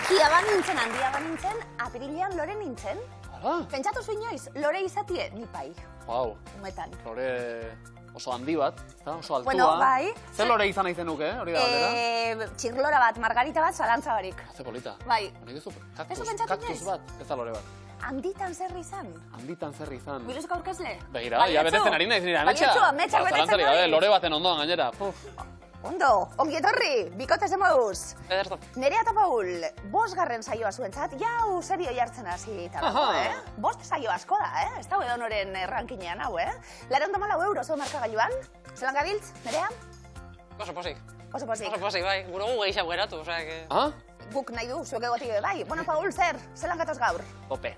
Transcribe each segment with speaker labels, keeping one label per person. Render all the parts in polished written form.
Speaker 1: Txikia banintzen, handia banintzen, apirilean lore nintzen. Pentsatu zu inoiz, lore izatie, nipai.
Speaker 2: Wow.
Speaker 1: Umetan.
Speaker 2: Lore oso handi bat, oso altua.
Speaker 1: Bueno, bai.
Speaker 2: Zer lore izan nahi zenuke, hori da galdera?
Speaker 1: Txirlora bat, margarita bat, zalantza barik.
Speaker 2: Ze polita.
Speaker 1: Bai.
Speaker 2: Kaktus bat, ez da lore bat.
Speaker 1: Handitan zer izan?
Speaker 2: Handitan zer izan.
Speaker 1: Biluzeko aurkezle?
Speaker 2: Begira, ja betetzen ari naiz nire ametsa.
Speaker 1: Ametsak betetzen ari.
Speaker 2: Lore baten ondoan gainera.
Speaker 1: Ondo, ongi etorri, bikote zemoduz. Nerea eta Paul, 5. saioa zuentzat, jau serio jartzen hasi eta dago, 5 saio asko da, ez da edonoren rankinean hau, €84 zuen markagailuan. Zelan gabiltz, Nerea?
Speaker 3: Oso posik.
Speaker 1: Oso posik.
Speaker 3: Oso posik, bai. Gure gu gehiago geratu, osea que...
Speaker 1: Guk nahi du, zuek egotik bai. Bueno, Paul, zer, zelan gatoz gaur?
Speaker 4: Tope,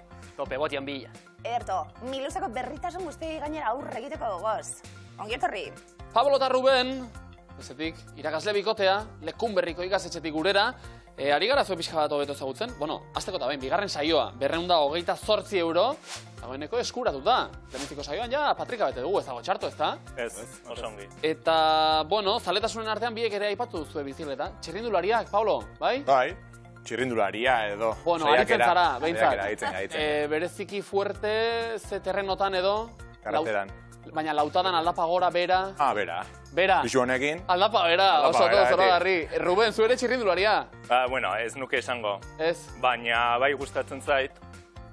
Speaker 4: botian bila.
Speaker 1: Ederto, miluzeko berritasun guzti gainera aurre egiteko gogoz. Ongi etorri.
Speaker 2: Pablo eta Ruben, bezetik, irakasle bikotea, lekun berriko ikastetxetik gurera, ari gara zuen pixka bat hobeto ezagutzen. Bueno, azteko eta behin, 2. saioa, €228, dagoeneko eskuratuta. Lehenbiziko saioan ja patrika bete dugu, ez dago txarto, ez da?
Speaker 5: Ez, oso ongi.
Speaker 2: Eta, bueno, zaletasunen artean biek ere aipatu zuen bizikleta. Txirrindulariak, Pablo, bai?
Speaker 5: Bai, txirrindularia edo.
Speaker 2: Bueno, aritzen zara, behintzat.
Speaker 5: Aritzen.
Speaker 2: Bereziki fuerte, ze terrenotan edo.
Speaker 5: Karreteran.
Speaker 2: Baina lautadan aldapa gora, bera.
Speaker 5: Bera.
Speaker 2: Bera.
Speaker 5: Pisu honekin.
Speaker 2: Aldapa bera, oso zoragarri. Ruben, zu ere txirrindularia?
Speaker 5: Bueno, ez nuke esango.
Speaker 2: Ez?
Speaker 5: Baina bai gustatzen zait.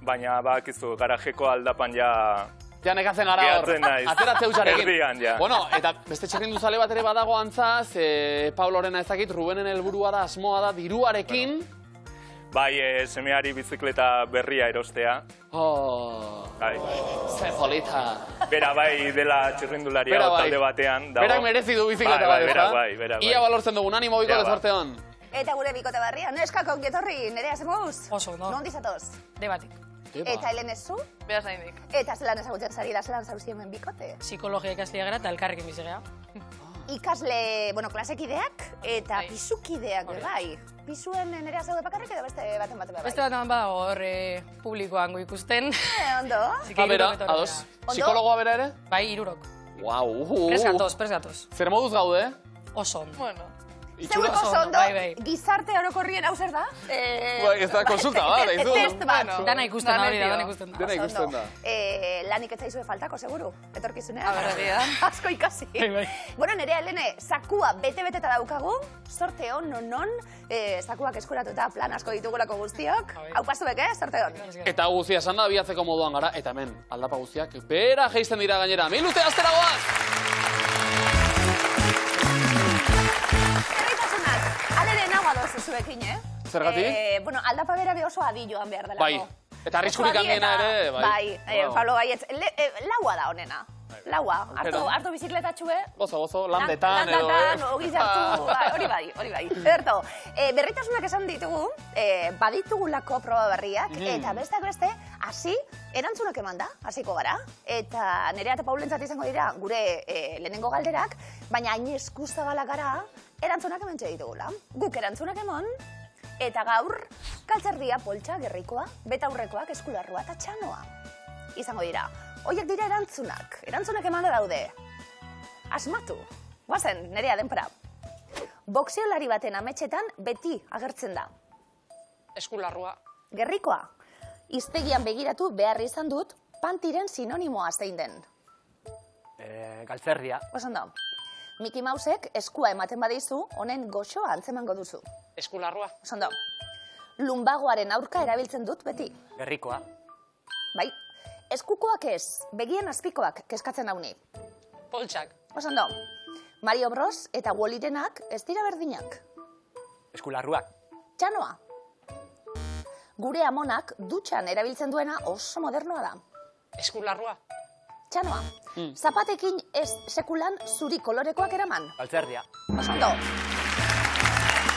Speaker 5: Baina bakizu, garajeko aldapan ja...
Speaker 2: Ja nekatzen gara hor.
Speaker 5: Gehatzen naiz.
Speaker 2: Ateratze hutsarekin.
Speaker 5: Erdian, ja.
Speaker 2: Bueno, eta beste txirrinduzale bat ere badago antzaz, Paulorena ezakit, Rubenen helburua da, asmoa da, diruarekin.
Speaker 5: Bai, semeari bizikleta berria erostea.
Speaker 2: Ze polita.
Speaker 5: Bera bai dela txirrindularia talde batean.
Speaker 2: Berak merezi du bizikleta bat, ez da?
Speaker 5: Bera.
Speaker 2: Ia balortzen dugun, animo bikote sorte hon.
Speaker 1: Eta gure bikote barria, neskako ongi etorri, Nerea zemuz?
Speaker 3: Oso, no?
Speaker 1: Non dizatoz?
Speaker 3: Debatik.
Speaker 1: Eta Helen ez zu?
Speaker 3: Beraz nahindik.
Speaker 1: Eta zelan ezagutzen zari da, zelan zauzi hemen bikote?
Speaker 3: Psikologia ikaslia gara eta elkarrekin bizigea.
Speaker 1: Ikasle, plasek-ideak eta pisukideak, bai. Pisuen Nerea zaude bakarrik edo beste baten bai?
Speaker 3: Beste baten ba, hor publikoan gu ikusten.
Speaker 1: Ondo.
Speaker 2: Bera, ados. Psikologoa bera ere?
Speaker 3: Bai, 3.
Speaker 2: Guau.
Speaker 3: Pres gatoz.
Speaker 2: Zer moduz gaude?
Speaker 3: Oso ondo. Bueno.
Speaker 1: Zeueko oso ondo, gizarte orokorrien hau zer da?
Speaker 2: Ez da, konsulta bat, ez du.
Speaker 1: Test bat.
Speaker 3: Dana ikusten da, hori da, dana ikusten da.
Speaker 2: Dena ikusten da.
Speaker 1: Lanik ez zaizue faltako, seguru, etorkizunean.
Speaker 3: Aberraria.
Speaker 1: Asko ikasi. Bueno, Nerea, Helene, zakua bete-beteta daukagu, sorte hon, non, zakuak eskuratuta plan asko ditugulako guztiok. Hau pastuek, sorte hon.
Speaker 2: Eta guztia esan da, biatzeko moduan gara, eta hemen, aldapa guztiak, bera geizten dira gainera. Milute asteragoaz!
Speaker 1: Zuekin,
Speaker 2: Zergatik?
Speaker 1: Bueno, aldapa bera oso adi joan behar delako.
Speaker 2: Bai, eta arriskurik handiena ere, bai.
Speaker 1: Bai, Pablo Baietz, laua da honena. Laua, hartu bizikletatxue.
Speaker 2: Gozo, landetan edo.
Speaker 1: Landetan, ogiz hartu, hori bai. Erto, berritasunak esan ditugu, baditugulako proba berriak, eta besteak beste, hasi, erantzunak eman da, hasiko gara. Eta Nerea eta Paulentzat izango dira, gure lehenengo galderak, baina hain eskuzabala gara, erantzunak ementxe ditugula. Guk erantzunak emon, eta gaur, galtzerdia, poltsa, gerrikoa, betaurrekoak, eskularrua eta txanoa. Izango dira. Oiek dira erantzunak emanda daude. Asmatu. Guazen, Nerea, denpora. Boxiolari baten ametxetan beti agertzen da.
Speaker 3: Eskularrua.
Speaker 1: Gerrikoa. Hiztegian begiratu behar izan dut, pantiren sinonimoa zein den.
Speaker 4: Galtzerdia.
Speaker 1: Osondo. Mickey Mousek eskua ematen badizu, honen goxoa antzemango duzu.
Speaker 3: Eskularrua.
Speaker 1: Osondo. Lumbagoaren aurka erabiltzen dut beti.
Speaker 4: Gerrikoa.
Speaker 1: Bai. Eskukoak ez, begien azpikoak keskatzen hauni.
Speaker 3: Poltsak.
Speaker 1: Osondo. Mario Bros eta Wall-Irenak ez dira berdinak.
Speaker 4: Eskularruak.
Speaker 1: Txanoa. Gure amonak dutxan erabiltzen duena oso modernoa da.
Speaker 3: Eskularrua.
Speaker 1: Txanoa. Zapatekin ez sekulan zuri kolorekoak eraman.
Speaker 4: Galtzerdia.
Speaker 1: Osondo.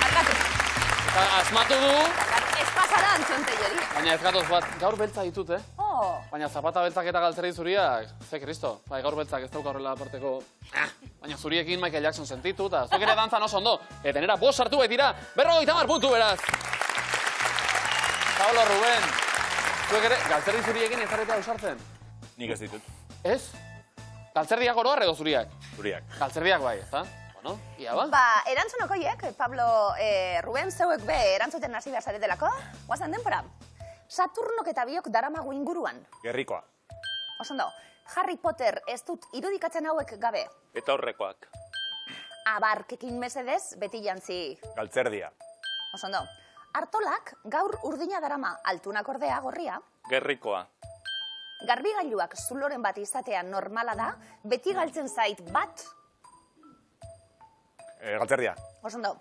Speaker 1: Arkatu.
Speaker 2: Asmatu du.
Speaker 1: Ez pasara antzontegeri.
Speaker 2: Baina ez gatoz bat, gaur beltza ditut, Baina zapata beltzak eta galtzerdi zuriak, ze kristo. Bai, gaur beltzak ez dauka horrela aparteko. Baina zuriekin Michael Jackson sentitu, eta zuek ere dantzan oso ondo. Eta nera, 5 sartu baitira, 50 puntu beraz. Pablo, Ruben, zuek ere, galtzerdi zuriekin ez zarete ausartzen?
Speaker 5: Nik ez ditut.
Speaker 2: Ez? Galtzerdiak oroar edo zuriak?
Speaker 5: Zuriak.
Speaker 2: Galtzerdiak bai, ezta? Bueno, ia ba.
Speaker 1: Ba, erantzunok hoiek, Pablo, Ruben, zeuek be erantzuten hasi behar zaretelako, guazan denpora. Saturnok eta biok daramagu inguruan.
Speaker 5: Gerrikoa.
Speaker 1: Osondo, Harry Potter ez dut irudikatzen hauek gabe.
Speaker 5: Eta aurrekoak.
Speaker 1: Abarkekin mesedez, beti jantzi.
Speaker 5: Galtzerdia.
Speaker 1: Osondo, Artolak gaur urdina darama, altunak ordea gorria.
Speaker 5: Gerrikoa.
Speaker 1: Garbigailuak zuloren bat izatea normala da, beti galtzen zait bat.
Speaker 5: Galtzerdia.
Speaker 1: Osondo,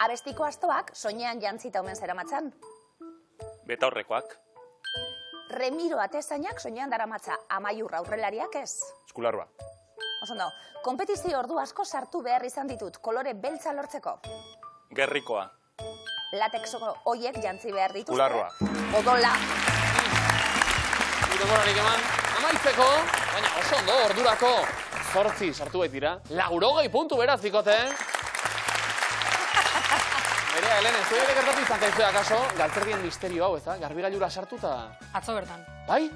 Speaker 1: abestiko astoak soinean jantzita omen zeramatzan.
Speaker 5: Beta aurrekoak.
Speaker 1: Remiro atezainak soinean daramatza, Amaiur aurrelariak ez.
Speaker 5: Eskularrua.
Speaker 1: Osondo, kompetizio ordu asko sartu behar izan ditut, kolore beltza lortzeko.
Speaker 5: Gerrikoa.
Speaker 1: Latexoko hoiek jantzi behar dituzte.
Speaker 5: Kularroa.
Speaker 1: Odola.
Speaker 2: Denborarik eman, amaitzeko, baina oso ondo, ordurako 8 sartu baitira. 80 puntu beraz dikote. Nerea, Helene, zuek ere gertatu izan zaizu akaso, galtzerdien misterio hau, eza? Garbigailura sartuta.
Speaker 3: Atzo bertan.
Speaker 2: Bai?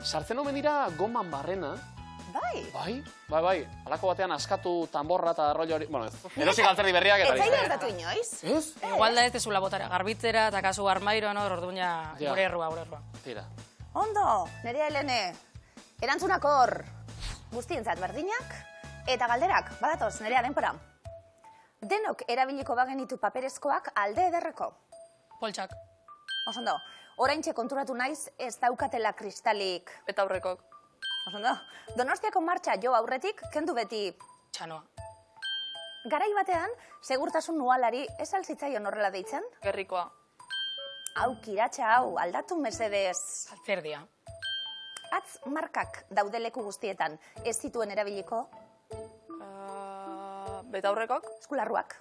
Speaker 2: Sartzen omen dira goman barrena.
Speaker 1: Bai.
Speaker 2: Bai. Halako batean askatu tanborra eta rollo hori. Bueno, ez. Erosi galtzerdi berriak eta...
Speaker 1: Ez zaila gertatu inoiz?
Speaker 2: Ez?
Speaker 3: Igual da ez dezula botara garbitzera eta kasu armairo, no? Orduña
Speaker 2: Ja.
Speaker 3: gure errua.
Speaker 2: Tira.
Speaker 1: Ondo, Nerea Helene. Erantzunak hor, guztientzat berdinak, eta galderak, badatoz, Nerea denpora. Denok erabiliko bagenitu paperezkoak alde ederreko.
Speaker 3: Poltsak.
Speaker 1: Osondo, oraintxe konturatu naiz ez daukatela kristalik.
Speaker 3: Eta aurrekok.
Speaker 1: Osondo, Donostiako martxa jo aurretik, kendu beti.
Speaker 3: Txanoa.
Speaker 1: Garai batean, segurtasun nualari ez alzitzaion horrela deitzen?
Speaker 3: Gerrikoa.
Speaker 1: Hau, kiratxa hau, aldatu mesedez.
Speaker 3: Galtzerdia.
Speaker 1: Atz markak daude leku guztietan, ez zituen erabiliko?
Speaker 3: Beta aurrekok.
Speaker 1: Eskularruak.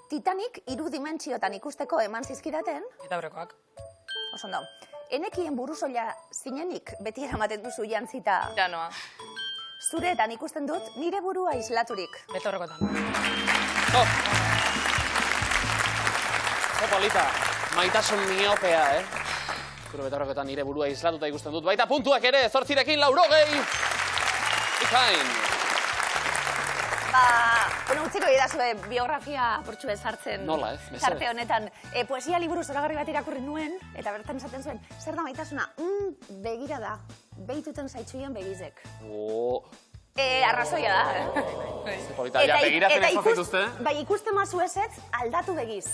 Speaker 1: Titanic 3 dimentsiotan ikusteko eman zizkidaten?
Speaker 3: Eta aurrekoak.
Speaker 1: Osondo, enekien burusoila zinenik beti eramaten duzu jantzita.
Speaker 3: Txanoa.
Speaker 1: Zuretan ikusten dut nire burua islaturik.
Speaker 3: Beta aurrekotan.
Speaker 2: Ze polita, maitasun miopea, Zure betarroketan nire burua islatuta ikusten dut. Baita puntuak ere, 8rekin 80. Bikain.
Speaker 1: Bueno, utziko idazue biografia portxue sartzen.
Speaker 2: Nola, ez? Mesedez.
Speaker 1: Tarte honetan. Poesia liburu zoragarri bat irakurri nuen, eta bertan esaten zuen, zer da maitasuna? Begira da, behituten zaitxuien begizek. Arrazoia da,
Speaker 2: Ze polita, ja, begiratzen ez zazituzte.
Speaker 1: Bai, ikusten mazu ezetz, aldatu begiz.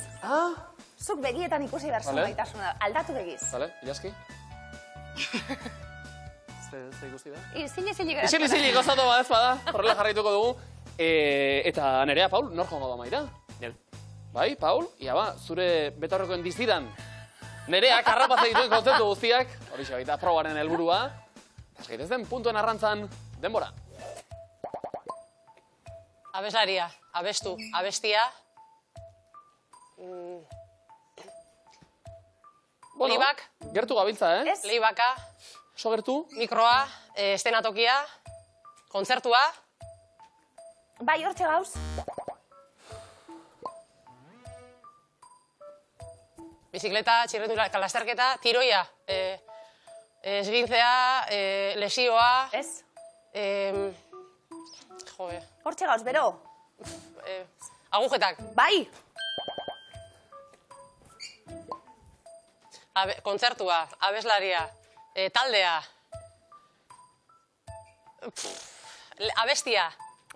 Speaker 1: Zuk begietan ikusi behar zuen
Speaker 2: Vale.
Speaker 1: maitasuna, aldatu begiz.
Speaker 2: Vale, ilaski? Ze ikusti da?
Speaker 1: Izili geratzen.
Speaker 2: Izili gozatu ba ez bada, horrela jarraituko dugu. Eta Nerea, Paul, nor jongo da maira?
Speaker 4: Nel.
Speaker 2: Bai, Paul, ia ba, zure betaurrekoen diztidan. Nerea, karrapaz dituen kontzeptu guztiak, hori baita probaren helburua. Gaitez den puntuen arrantzan, denbora.
Speaker 3: Abeslaria. Abestu. Abestia.
Speaker 2: Bueno,
Speaker 3: Leibak.
Speaker 2: gertu gabiltza,
Speaker 1: Ez?
Speaker 3: Leibaka.
Speaker 2: Oso gertu?
Speaker 3: Mikroa. Estenatokia. Kontzertua.
Speaker 1: Bai, hortxe gauz.
Speaker 3: Bizikleta, txirretura, kalasterketa, tiroia. Esgintzea, lesioa.
Speaker 1: Ez?
Speaker 3: Jode.
Speaker 1: Hortxe gauz, bero.
Speaker 3: Agujetak.
Speaker 1: Bai.
Speaker 3: Kontzertua, abeslaria, taldea, abestia,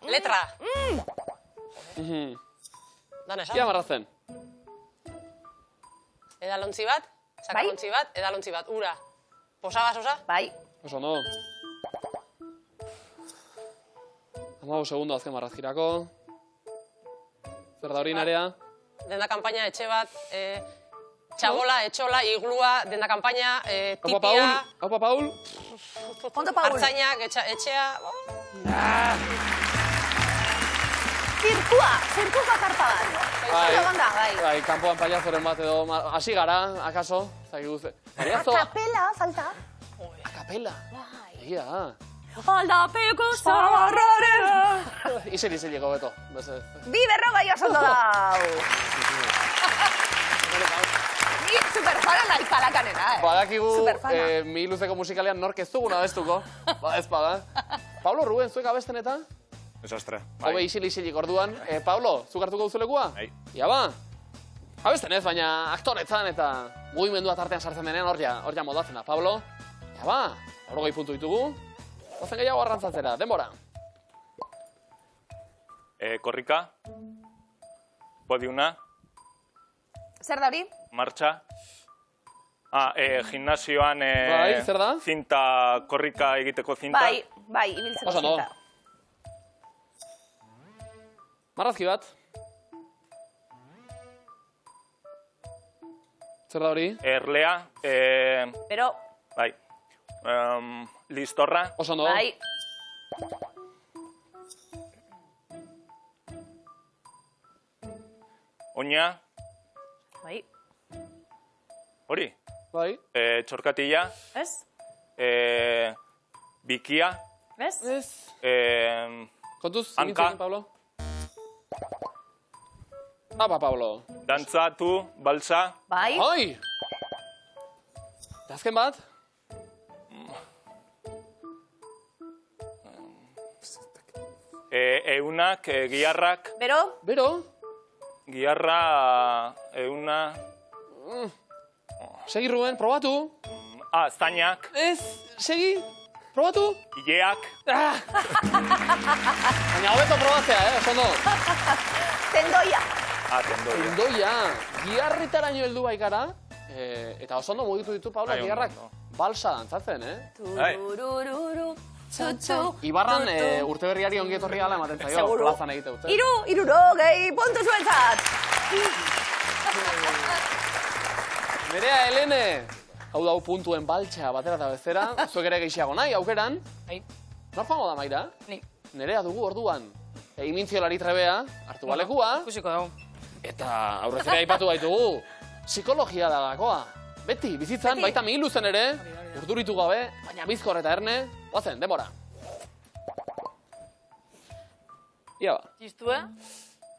Speaker 3: letra. Dan esan?
Speaker 2: Ia marrazen.
Speaker 3: Edalontzi bat, sakalontzi bat, edalontzi bat, ura. Posagasosa?
Speaker 1: Bai.
Speaker 2: Oso ondo. 15 segundo azken marrazkirako. Zer da hori, Nerea?
Speaker 3: Denda kanpaina, etxe bat, txabola, etxola, iglua, denda kanpaina,
Speaker 2: Aupa, Paul.
Speaker 3: tipia,
Speaker 2: Aupa, Paul.
Speaker 1: Ondo, Paul.
Speaker 3: hartzainak, etxea...
Speaker 1: Zirkuko karpa bat. Ondo banda, bai.
Speaker 2: Bai, kanpoan paiazoren bat edo hasi gara, akaso? Zagigu ze.
Speaker 1: Kapela, falta.
Speaker 2: Akapela.
Speaker 1: Bai.
Speaker 2: Egia.
Speaker 1: Aldapeko zaharraren.
Speaker 2: Iziliko beto.
Speaker 1: Bi berro bai oso ondo dau. Ni superfana naiz palakanena,
Speaker 2: Badakigu,
Speaker 1: Superfana.
Speaker 2: mi luzeko musikalean nork ez dugun abestuko. Ba, ez bada. Pablo Ruben, zuek abesten eta?
Speaker 5: Desastre.
Speaker 2: Hobe isilik orduan. Pablo, zuk hartuko duzu lekua?
Speaker 5: Bai.
Speaker 2: Ia ba? Abesten ez, baina aktoretzan eta mugimendua tartean sartzen denean hor ja moldatzen da. Pablo, ia ba? 80 puntu ditugu. Ozen gehiago arrantzatzera, denbora.
Speaker 5: Korrika. Podiuna.
Speaker 1: Zer da hori?
Speaker 5: Martxa. Gimnasioan
Speaker 2: Bai, zer da?
Speaker 5: zinta, korrika egiteko zinta.
Speaker 1: Bai, ibiltzeko
Speaker 2: Oso ondo.
Speaker 1: zinta.
Speaker 2: Marrazki bat. Zer da hori?
Speaker 5: Erlea.
Speaker 1: Pero,
Speaker 5: Bai. Listorra.
Speaker 2: Oso ondo.
Speaker 1: bai,
Speaker 5: Oina.
Speaker 1: bai,
Speaker 5: Hori.
Speaker 2: Bai.
Speaker 5: Txorkatila.
Speaker 1: ez?
Speaker 5: Bikia.
Speaker 1: Ez?
Speaker 2: Ez. Kontuz,
Speaker 5: Hanka.
Speaker 2: egin Pablo. Apa, Pablo.
Speaker 5: Dantzatu. Balsa.
Speaker 1: Bai,
Speaker 2: Oi! Eta azken bat?
Speaker 5: Eunak, giharrak.
Speaker 1: bero,
Speaker 2: Bero?
Speaker 5: Giharra, euna.
Speaker 2: Segi, Ruben, probatu.
Speaker 5: Zainak.
Speaker 2: Ez, segi, probatu.
Speaker 5: Ileak.
Speaker 2: Ah! Baina hobeto probatzea, oso ondo.
Speaker 1: tendoia.
Speaker 5: Tendoia.
Speaker 2: Endoia, giharritaraino heldu baikara, eta oso ondo mugitu ditu, Paula,
Speaker 5: Bai, ondo,
Speaker 2: giharrak
Speaker 5: ondo.
Speaker 2: balsa dantzatzen,
Speaker 5: Bai.
Speaker 1: Turururu, txutxu.
Speaker 2: Ibarran
Speaker 1: tutu.
Speaker 2: urte berriari ongi etorri gala ematen zaio,
Speaker 1: Seguro.
Speaker 2: plazan egite dute.
Speaker 1: Irurogei puntu zuentzat.
Speaker 2: Nerea Helene, hau dau puntuen baltxa batera eta bezera, zuek ere gehiago nahi, aukeran.
Speaker 3: Bai.
Speaker 2: Nor joango da, Maira?
Speaker 3: Ni.
Speaker 2: Nerea dugu orduan. Imintziolari trebea, hartu balekua,
Speaker 3: Ikusiko dugu.
Speaker 2: eta aurrezik aipatu baitugu, psikologia da gakoa. Beti, bizitzan,
Speaker 1: Beti.
Speaker 2: baita mihilu zen ere, urduritu gabe, baina bizkor eta erne, guazen, denbora. Ia ba,
Speaker 6: Txistue,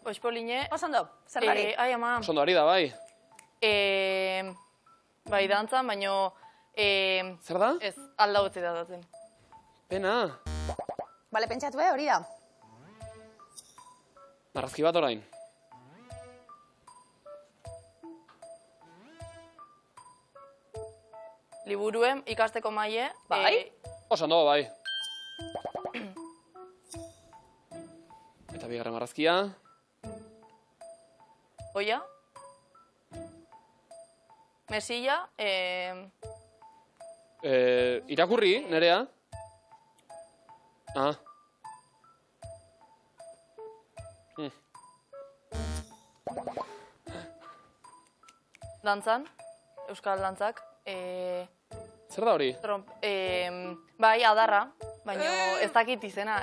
Speaker 6: oizpoline.
Speaker 1: Oso ondo, zer gari?
Speaker 6: Ai, ama.
Speaker 2: oso ondo ari da, bai.
Speaker 6: Bai, dantzan, baino...
Speaker 2: Zer da?
Speaker 6: Ez, alda utzi da daten.
Speaker 2: Pena.
Speaker 1: Bale, pentsatu hori da.
Speaker 2: Marrazki bat orain.
Speaker 6: Liburuen ikasteko maile.
Speaker 1: Bai?
Speaker 2: Oso ondo, bai. Eta bigarren marrazkia.
Speaker 6: Oia. Mesilla.
Speaker 2: Irakurri, Nerea. Ah.
Speaker 6: Dantzan. Euskal dantzak.
Speaker 2: Zer da hori?
Speaker 6: Bai, adarra. Baino ez dakit izena.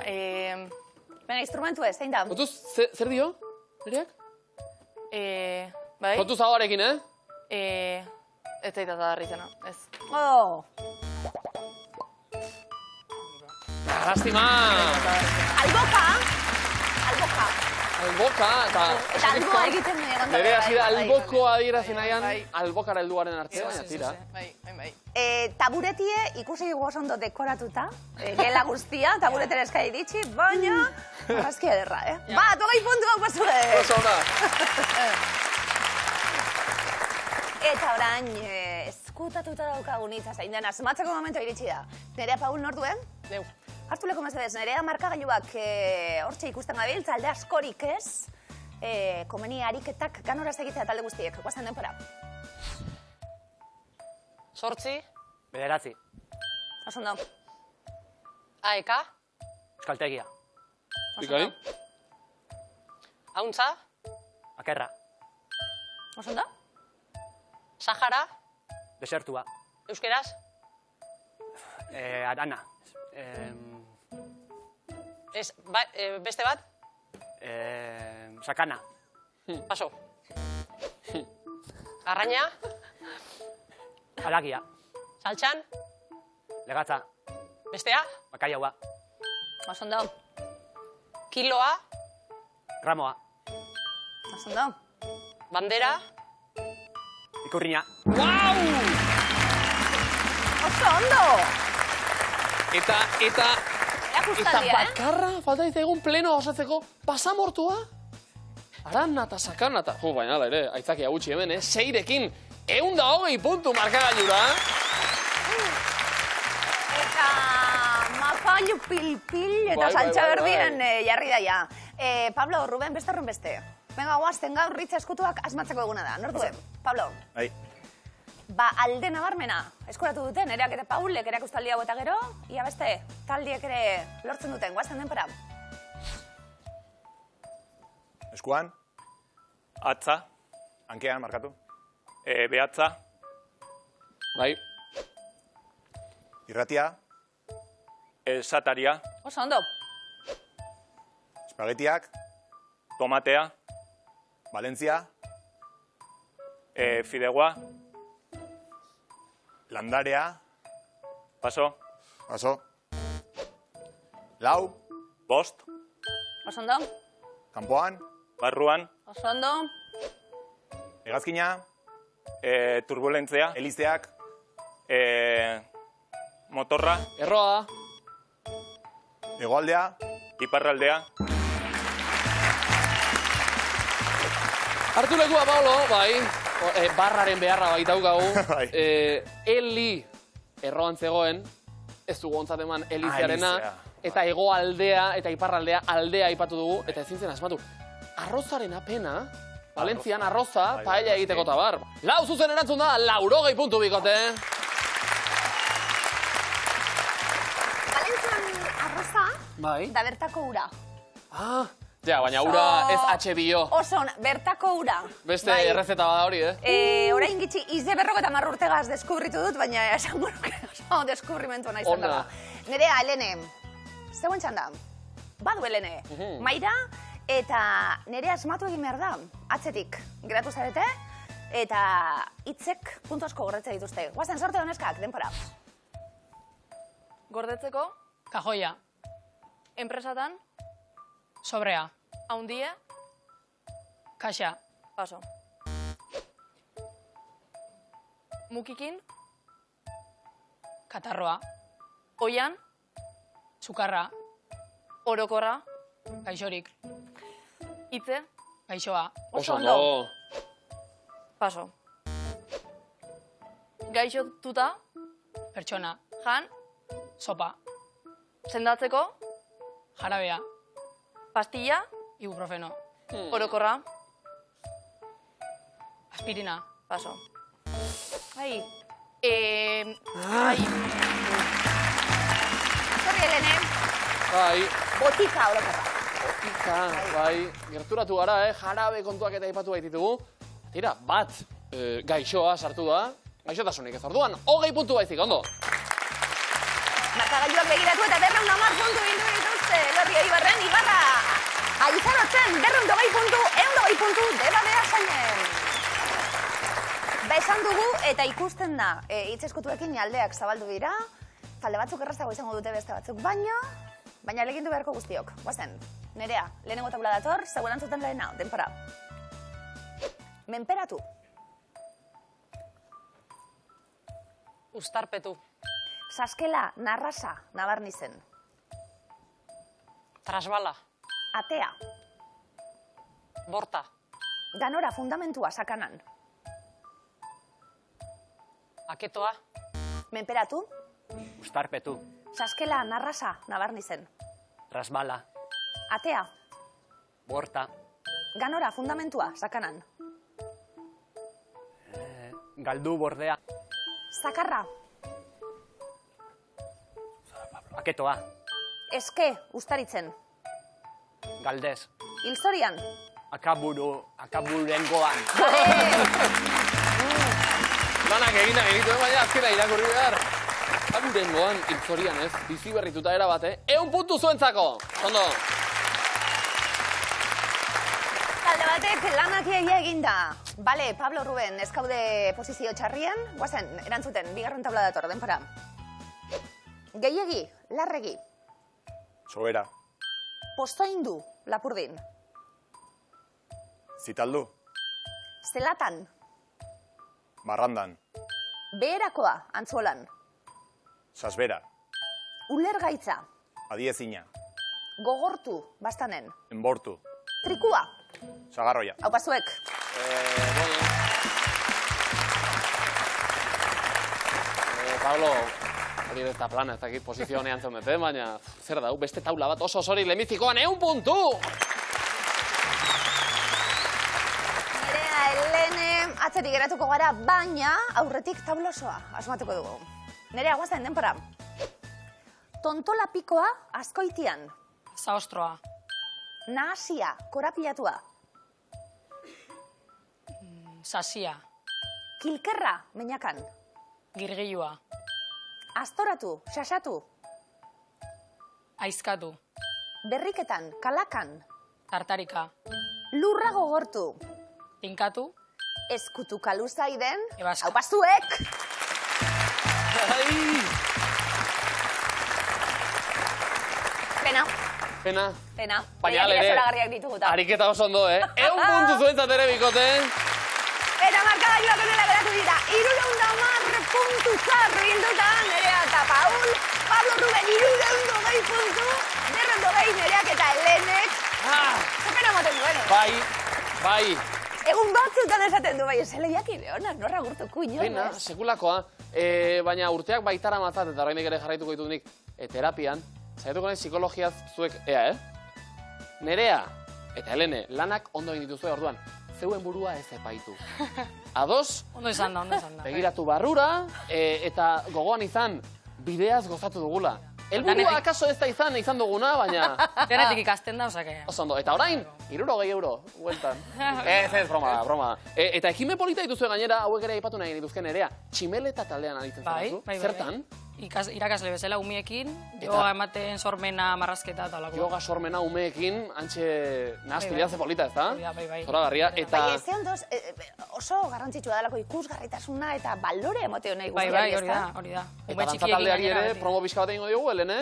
Speaker 1: Baina, instrumentu ez, zein da?
Speaker 2: Kontuz, zer dio? Nereak?
Speaker 6: Bai.
Speaker 2: Kontuz ahoarekin,
Speaker 6: Ez zaita adarra izena. Ez.
Speaker 1: Oh,
Speaker 2: Lastima!
Speaker 1: alboka. Alboka.
Speaker 2: Alboka, eta...
Speaker 1: Eta alboa egiten dut.
Speaker 2: Nerea hasi da alboko adierazi nahian,
Speaker 6: bai.
Speaker 2: albokara helduaren arte, baina tira.
Speaker 6: Bai.
Speaker 1: Taburetie ikusi dugu oso ondo dekoratuta, gela guztia, taburetera eskai ditxi, baina arrazkia ederra, Bat, 20 puntu hau pasue!
Speaker 2: Oso ona!
Speaker 1: Eta orain, eskutatuta daukagun hitza zein den, asmatzeko momentu iritsi da. Nerea Paul nor duen?
Speaker 3: Neu.
Speaker 1: Hartu leko mesedez, Nerea markagailuak hortxe ikusten gabiltza, alde askorik ez, komeni ariketak ganoraz egitea talde guztiek, guazen denpora.
Speaker 3: 8,
Speaker 4: 9.
Speaker 1: Oso ondo.
Speaker 3: AEK,
Speaker 4: Euskaltegia.
Speaker 2: Ikai?
Speaker 3: Auntza,
Speaker 4: Akerra.
Speaker 1: Oso ondo?
Speaker 3: Sahara,
Speaker 4: Desertua.
Speaker 3: euskeraz,
Speaker 4: Arana.
Speaker 3: beste bat,
Speaker 4: Sakana.
Speaker 3: paso. Arraina,
Speaker 4: Alagia.
Speaker 3: saltxan,
Speaker 4: Legatza.
Speaker 3: bestea,
Speaker 4: Bakaiaua.
Speaker 1: Oso ondo.
Speaker 3: kiloa,
Speaker 4: Ramoa.
Speaker 1: Oso ondo.
Speaker 3: bandera,
Speaker 4: Ikurriña.
Speaker 1: Oso ondo!
Speaker 2: Eta
Speaker 1: Ea
Speaker 2: Eta
Speaker 1: justaldia,
Speaker 2: bakarra, falta egun pleno osatzeko, pasamortua? Arana eta sakana eta... baina ere, aitzakia gutxi hemen, 6rekin 120 puntu markagailura.
Speaker 1: Eta mapailu pil-pil eta
Speaker 2: Bai,
Speaker 1: saltxa
Speaker 2: bai, bai,
Speaker 1: berdien jarri daia. Pablo, Ruben, beste horren beste. Venga, guazten gaur ritza eskutuak asmatzeko eguna da. Norduen, Pablo.
Speaker 5: Bai.
Speaker 1: Ba, alde nabarmena eskuratu duten, nereak eta Paulek erakustaldi hau eta gero, ia beste, taldiek ere lortzen duten, guazten denpera.
Speaker 5: Eskuan. Atza. Hankean, markatu. Behatza.
Speaker 2: Bai,
Speaker 5: Irratia. Sataria.
Speaker 1: Oso ondo.
Speaker 5: Espagetiak. Tomatea. Valentzia. Fidegua. Landarea. Paso. Paso. Lau. Bost.
Speaker 1: Oso ondo.
Speaker 5: Kanpoan. Barruan.
Speaker 1: Oso ondo.
Speaker 5: Hegazkina. Turbulentzia. Elizeak. Motorra.
Speaker 2: erroa,
Speaker 5: Hegoaldea. Iparraldea.
Speaker 2: hartu lekua, Paolo, bai, barraren beharra baitaukagu.
Speaker 5: Bai.
Speaker 2: Eli erroan zegoen, ez dugu ontzat eman Elizearena,
Speaker 5: Elizea.
Speaker 2: eta hegoaldea eta iparraldea aldea aipatu dugu, eta ezin zen asmatu. Arrozaren apena, Valentzian arroza,
Speaker 5: Bai,
Speaker 2: paella
Speaker 5: bai,
Speaker 2: egiteko
Speaker 5: bai.
Speaker 2: tabar. Lau zuzen erantzun da, 80 puntu bikote.
Speaker 1: Valentzian arroza,
Speaker 2: Bai.
Speaker 1: da bertako ura.
Speaker 2: Ah, ja, baina ura ez HBO.
Speaker 1: Oso ona, bertako ura.
Speaker 2: Beste
Speaker 1: Bai.
Speaker 2: errezeta bada hori,
Speaker 1: Orain gitxi, izde 50 urtegaz deskubritu dut, baina esango nuke oso deskubrimentu nahi zen
Speaker 2: Ona.
Speaker 1: dela. Nerea, Helene, zeuen txanda, badu Helene, Maira, eta nerea asmatu egin behar da, atzetik geratu zarete, eta hitzek puntu asko gordetzen dituzte. Guazen sorte honeskak, denpora.
Speaker 6: Gordetzeko,
Speaker 3: Kajoia.
Speaker 6: enpresatan,
Speaker 3: Sobrea.
Speaker 6: haundie,
Speaker 3: Kaxa.
Speaker 6: paso. Mukikin,
Speaker 3: Katarroa.
Speaker 6: oian,
Speaker 3: Sukarra.
Speaker 6: orokorra,
Speaker 3: Gaixorik.
Speaker 6: hitze,
Speaker 3: Gaixoa.
Speaker 2: Oso ondo.
Speaker 6: paso. Gaixotuta,
Speaker 3: Pertsona.
Speaker 6: jan,
Speaker 3: Sopa.
Speaker 6: sendatzeko,
Speaker 3: Jarabea.
Speaker 6: pastilla,
Speaker 3: Ibuprofeno.
Speaker 6: orokorra,
Speaker 3: Aspirina.
Speaker 6: paso.
Speaker 1: Ai,
Speaker 6: Ai,
Speaker 1: sorri Helene,
Speaker 2: Bai,
Speaker 1: botika orokorra.
Speaker 2: botika, bai, gerturatu gara, jarabe kontuak eta aipatu baititugu. Tira, bat, gaixoa sartu da, gaixotasunik ez orduan, 20 puntu baizik, ondo.
Speaker 1: Markagailuak begiratu eta 210 puntu bildu dituzte. Elorri Eibarren, Ibarra. Aizarotzen, 220 puntu, 120 puntu, deba beha zainen. Ba esan dugu eta ikusten da, hitz eskutuekin aldeak zabaldu dira, talde batzuk errazago izango dute beste batzuk, baina legindu beharko guztiok. Guazen, Nerea, lehenengo tabla dator, zegoen antzuten lehena, denpora. Menperatu,
Speaker 3: Uztarpetu.
Speaker 1: saskela, narrasa, nabarnizen.
Speaker 3: Trasbala.
Speaker 1: Atea,
Speaker 3: Borta.
Speaker 1: ganora fundamentua sakanan.
Speaker 3: Aketoa.
Speaker 1: Menperatu,
Speaker 4: Uztarpetu.
Speaker 1: saskela, narrasa, nabarnizen.
Speaker 4: Rasbala.
Speaker 1: Atea,
Speaker 4: Borta.
Speaker 1: ganora fundamentua sakanan.
Speaker 4: Galdu bordea.
Speaker 1: Zakarra,
Speaker 4: Aketoa.
Speaker 1: eske, ustaritzen.
Speaker 4: Galdez.
Speaker 1: Hilzorian,
Speaker 4: Akaburengoan.
Speaker 2: Lanak egina egituen, baina azkera irakurri behar. Aburengoan, hilzorian ez, bizi berrituta erabate, 100 puntu zuentzako. Ondo.
Speaker 1: talde batek lanak egia eginda. Bale, Pablo, Ruben, ez kaude posizio txarrian, guazen, erantzuten, bigarren tabla dator, denpora. Gehiegi, larregi,
Speaker 5: Sobera.
Speaker 1: postoindu, lapurdin.
Speaker 5: Zitaldu.
Speaker 1: Zelatan,
Speaker 5: Marrandan.
Speaker 1: beherakoa, antzuolan.
Speaker 5: Sasbera.
Speaker 1: Ulergaitza,
Speaker 5: Adiezina.
Speaker 1: Gogortu, bastanen.
Speaker 5: Enbortu.
Speaker 1: Trikua.
Speaker 5: Sagarroia.
Speaker 1: Hau pazuek.
Speaker 2: Pablo, hori ez da plana, ez dakit posizio honean zeundete, baina zer da, beste taula bat oso osorik lehenbizikoan 1 puntu!
Speaker 1: Nerea, Helene, atzetik geratuko gara, baina aurretik tablosoa asmatuko dugu. Nerea, guazen, denpora. Tontola pikoa azkoitian.
Speaker 6: Zaostroa.
Speaker 1: Nahasia, korapilatua.
Speaker 6: Sasia.
Speaker 1: Kilkerra, meinakan.
Speaker 6: Girgilua.
Speaker 1: Astoratu, xaxatu.
Speaker 6: Aizkatu.
Speaker 1: Berriketan, kalakan.
Speaker 6: Tartarika.
Speaker 1: Lurra gogortu.
Speaker 6: Tinkatu.
Speaker 1: Eskutu kaluzaiden.
Speaker 6: Ebaska.
Speaker 1: Hau pazuek. Pena.
Speaker 2: Pena.
Speaker 1: Pena.
Speaker 2: Baina,
Speaker 1: Lehiakide
Speaker 2: Lere,
Speaker 1: zoragarriak dituguta.
Speaker 2: ariketa oso ondo, 1 puntu zuentzat ere bikote.
Speaker 1: Eta markagailuak onela geratu dira. 310 puntu zarru hilduta, Nerea eta Paul. Pablo Ruben 320 puntu. 220 Nereak eta Helenek. Zepena moten duen.
Speaker 2: Bai.
Speaker 1: Egun batzutan esaten du bai, ez lehiakide hona, norra gurtuko ino.
Speaker 2: Pena, sekulakoa. Baina urteak baitara matzat, eta oraindik ere jarraituko ditut nik terapian. Zaiatuko nahi psikologiaz zuek, Nerea eta Helene, lanak ondo egin dituzue orduan. Zeuen burua ez epaitu. Ados,
Speaker 6: Ondo izan da.
Speaker 2: begiratu barrura, eta gogoan izan, bideaz gozatu dugula. Helburua akaso ez da izan duguna, baina...
Speaker 6: Denetik ikasten da, osake.
Speaker 2: Oso ondo, eta orain, 60 euro, bueltan. Ez, broma. Eta ekime polita dituzue gainera, hauek ere aipatu nahi dituzken Nerea, tximeleta taldean aditzen zarazu. Zertan?
Speaker 6: Irakasle bezala umiekin, joga ematen sormena, marrazketa eta olako.
Speaker 2: Yoga sormena umeekin, antxe nahaztu ze polita, ez da?
Speaker 6: Bai.
Speaker 2: Zoragarria, eta...
Speaker 1: Bai, ez ondoz, oso garrantzitsua dalako ikusgarritasuna eta balore emoteo nahi
Speaker 6: Bai,
Speaker 1: guztiari, ez da?
Speaker 6: hori da.
Speaker 2: Eta dantzataldeari ere promo bizka bat egingo diogu, Helene?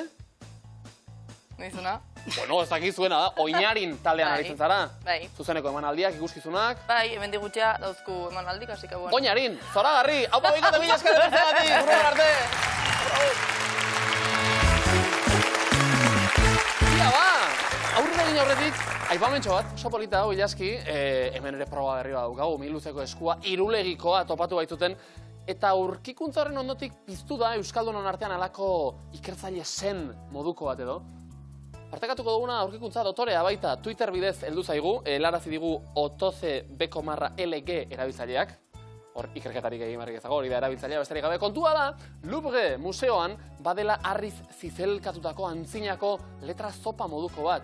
Speaker 6: Noizuna?
Speaker 2: Bueno, ez dakizuena da, oinarin taldean
Speaker 6: Bai.
Speaker 2: aritzen zara.
Speaker 6: Bai.
Speaker 2: Zuzeneko emanaldiak, ikuskizunak.
Speaker 6: Bai, hemen digutxea dauzku emanaldik, así que bueno.
Speaker 2: Oinarin, zoragarri, haupa bikote mila esker bertzegatik, urrun arte! Ia ba, aurrera egin aurretik, aipamentxo bat, oso polita hau ilaski, hemen ere proba berri bat daukagu, miluzeko eskua, irulegikoa topatu baitzuten, eta aurkikuntza horren ondotik piztu da Euskaldunon artean alako ikertzaile zen moduko bat edo. Partekatuko duguna aurkikuntza dotorea baita Twitter bidez heldu zaigu, helarazi digu otoze_LG erabiltzaileak. Hor, ikerketarik egin barrik ezago, hori da erabiltzailea besterik gabe. Kontua da, Louvre museoan badela harriz zizelkatutako antzinako letra zopa moduko bat.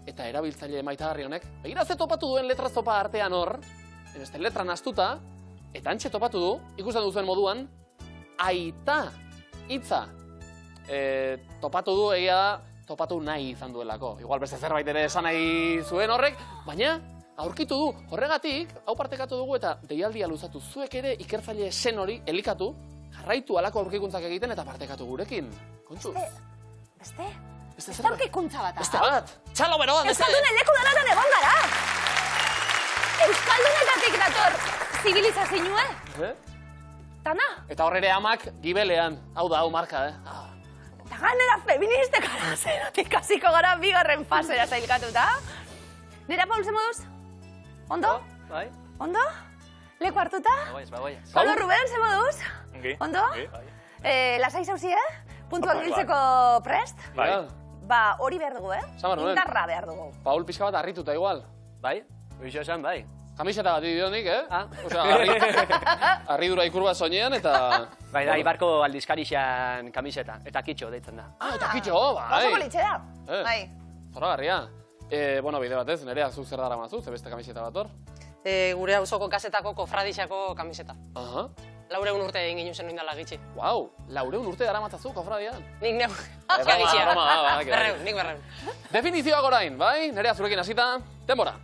Speaker 2: Eta erabiltzaile maitagarri honek, begira ze topatu duen letra zopa artean hor, beste letra nastuta, eta antxe topatu du, ikusten duzuen moduan, aita hitza. Topatu du, egia da, topatu nahi izan duelako. Igual beste zerbait ere esan nahi zuen horrek, baina aurkitu du. Horregatik, hau partekatu dugu eta deialdia luzatu zuek ere ikertzaile zen hori elikatu, jarraitu alako aurkikuntzak egiten eta partekatu gurekin. Kontxuz.
Speaker 1: Beste
Speaker 2: zerbait.
Speaker 1: aurkikuntza bat.
Speaker 2: Beste bat. Txalo beroan, beste.
Speaker 1: Euskaldunen leku denatan egon gara. Euskaldunetatik dator zibilizazioa. Tana.
Speaker 2: Eta horrere amak gibelean. Hau da, hau marka,
Speaker 1: Eta ganera feministek arazerotik hasiko gara bigarren fasera zailkatuta. Nera Paul ze moduz? Ondo?
Speaker 4: Bai.
Speaker 1: Ondo? Leku hartuta?
Speaker 4: Bagoiz.
Speaker 1: Pablo Ruben ze moduz?
Speaker 5: Ongi.
Speaker 1: Ondo? Lasai zauzie? Puntuak biltzeko prest?
Speaker 5: Bai.
Speaker 1: Ba, hori behar dugu,
Speaker 2: Samar nuen.
Speaker 1: Indarra behar dugu.
Speaker 2: Paul pixka bat harrituta igual.
Speaker 4: Bai? Uixo esan, bai.
Speaker 2: Kamiseta bat dionik,
Speaker 4: Ah.
Speaker 2: Osea, harridura ikur bat soinean eta...
Speaker 4: Bai, da, Ibarko aldizkarixan kamiseta. Eta kitxo deitzen da.
Speaker 2: Eta kitxo, bai.
Speaker 1: Oso politxe da. Bai.
Speaker 2: Zoragarria. Bueno, bide batez, Nerea, zuk zer dara mazu, ze beste kamiseta bat hor?
Speaker 3: Gure auzoko kasetako kofradixako kamiseta.
Speaker 2: Aha.
Speaker 3: 400 urte egin ginen zen oindala gitxi.
Speaker 2: Guau, 400 urte dara matzazu, kofradian.
Speaker 3: Nik neu.
Speaker 2: Broma,
Speaker 3: Nik berreun.
Speaker 2: Definizioak orain, bai? Nerea zurekin hasita, denbora.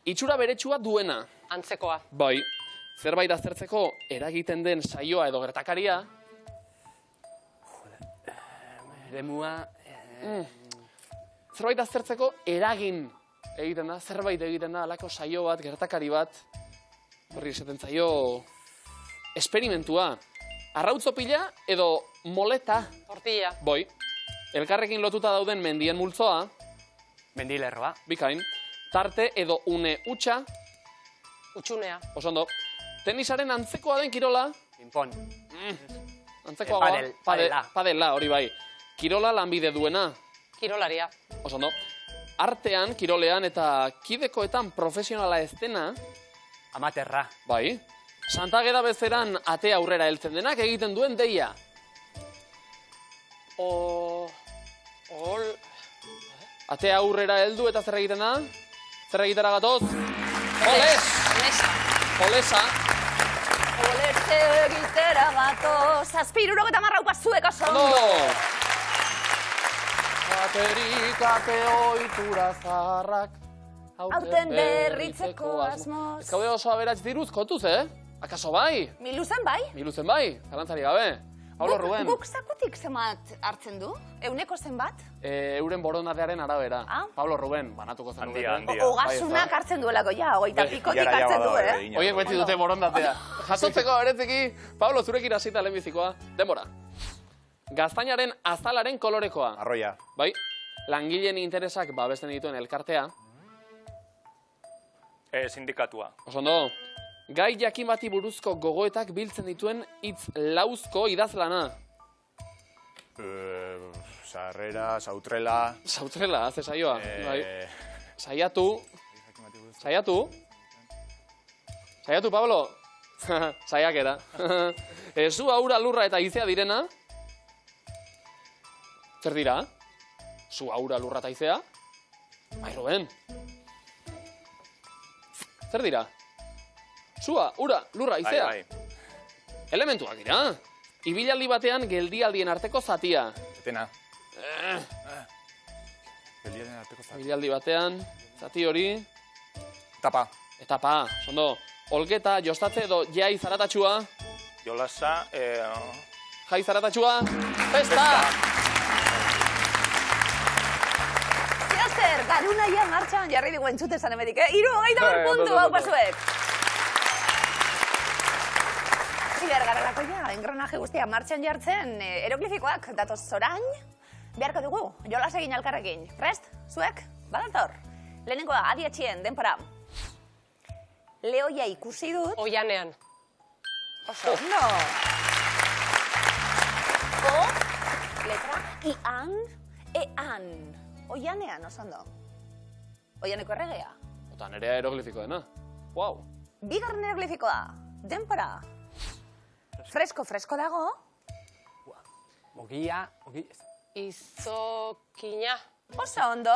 Speaker 2: Itxura beretsua duena.
Speaker 3: Antzekoa.
Speaker 2: Bai, zerbait aztertzeko eragiten den saioa edo gertakaria.
Speaker 4: Eremua...
Speaker 2: Zerbait aztertzeko eragin egiten da, zerbait egiten da, alako saio bat, gertakari bat. Horri esaten zaio esperimentua. Arrautzopila edo moleta.
Speaker 3: Tortilla.
Speaker 2: Boi. Elkarrekin lotuta dauden mendien multzoa,
Speaker 4: Mendilerroa.
Speaker 2: bikain, tarte edo une utxa,
Speaker 3: Utxunea.
Speaker 2: oso ondo. Tenisaren antzekoa den kirola,
Speaker 4: Pinpon.
Speaker 2: antzekoa
Speaker 4: Padela.
Speaker 2: padela, hori bai. Kirola lanbide duena,
Speaker 3: Kirolaria.
Speaker 2: oso ondo. Artean, kirolean eta kidekoetan profesionala ez dena,
Speaker 4: Amaterra.
Speaker 2: bai. Santageda bezeran ate aurrera heltzen denak egiten duen deia. Ate aurrera heldu eta zer egiten da? Zer egitera gatoz? Oles! Olesa.
Speaker 1: Oles egitera gato, zazpiruro eta marraupa zuek oso
Speaker 2: Ondo!
Speaker 1: ondo.
Speaker 2: Aterik ate oitura zaharrak.
Speaker 1: Aurten berritzeko asmoz.
Speaker 2: Ez gaude oso aberats diruz kontuz, Akaso bai?
Speaker 1: Miluzen bai?
Speaker 2: Miluzen bai, zalantzari gabe. Paulo Ruben.
Speaker 1: Guk zakutik zenbat hartzen du? Euneko zenbat?
Speaker 2: Euren borondatearen arabera.
Speaker 1: Ah.
Speaker 2: Pablo Ruben, banatuko zen.
Speaker 5: Handia.
Speaker 1: Ogasunak hartzen duelako, ja, hogeita pikotik hartzen du,
Speaker 2: Oiek beti dute borondatea. Jasotzeko beretzeki, Pablo, zurekin hasita lehenbizikoa, denbora. Gaztainaren azalaren kolorekoa.
Speaker 7: Arroia.
Speaker 2: Bai, langileen interesak babesten dituen elkartea.
Speaker 5: Sindikatua.
Speaker 2: Oso ondo, gai jakin bati buruzko gogoetak biltzen dituen hitz lauzko idazlana.
Speaker 7: Sarrera, sautrela.
Speaker 2: Sautrela, haze saioa. Bai. Saiatu. Saiatu, Pablo. Saiakera. Sua, ura, lurra eta izea direna. Zer dira? Sua, ura, lurra eta izea? Bai, Ruben. Zer dira? Sua, ura, lurra, izea.
Speaker 5: Bai.
Speaker 2: Elementuak dira. Ibilaldi batean geldialdien arteko zatia.
Speaker 7: Etena. Geldiaren arteko zati.
Speaker 2: Ibilaldi batean, zati hori,
Speaker 7: Tapa.
Speaker 2: etapa, sondo. Olketa, jostatze edo jai zaratatxua.
Speaker 5: Jolasa,
Speaker 2: Jai zaratatxua. Festa!
Speaker 1: Zer, garunaia martxan jarri dugu entzute zan emetik, Iru hogeita bar puntu, hau pasuek. Ziber garelako ja, engranaje guztia martxan jartzen, eroglifikoak datoz zorain, beharko dugu, jolas egin alkarrekin. Prest? Zuek? Badator? Lehenengoa, adi etxien, denpora. Lehoia ikusi dut.
Speaker 3: Oianean.
Speaker 1: Oso, no. O, letra, ian, ean. Oianean, oso ondo. Oianeko erregea.
Speaker 2: Eta nerea eroglifiko dena. Wow.
Speaker 1: Bigarren eroglifikoa, denpora. Fresko dago.
Speaker 4: Ogia.
Speaker 3: Izokina.
Speaker 1: Oso ondo.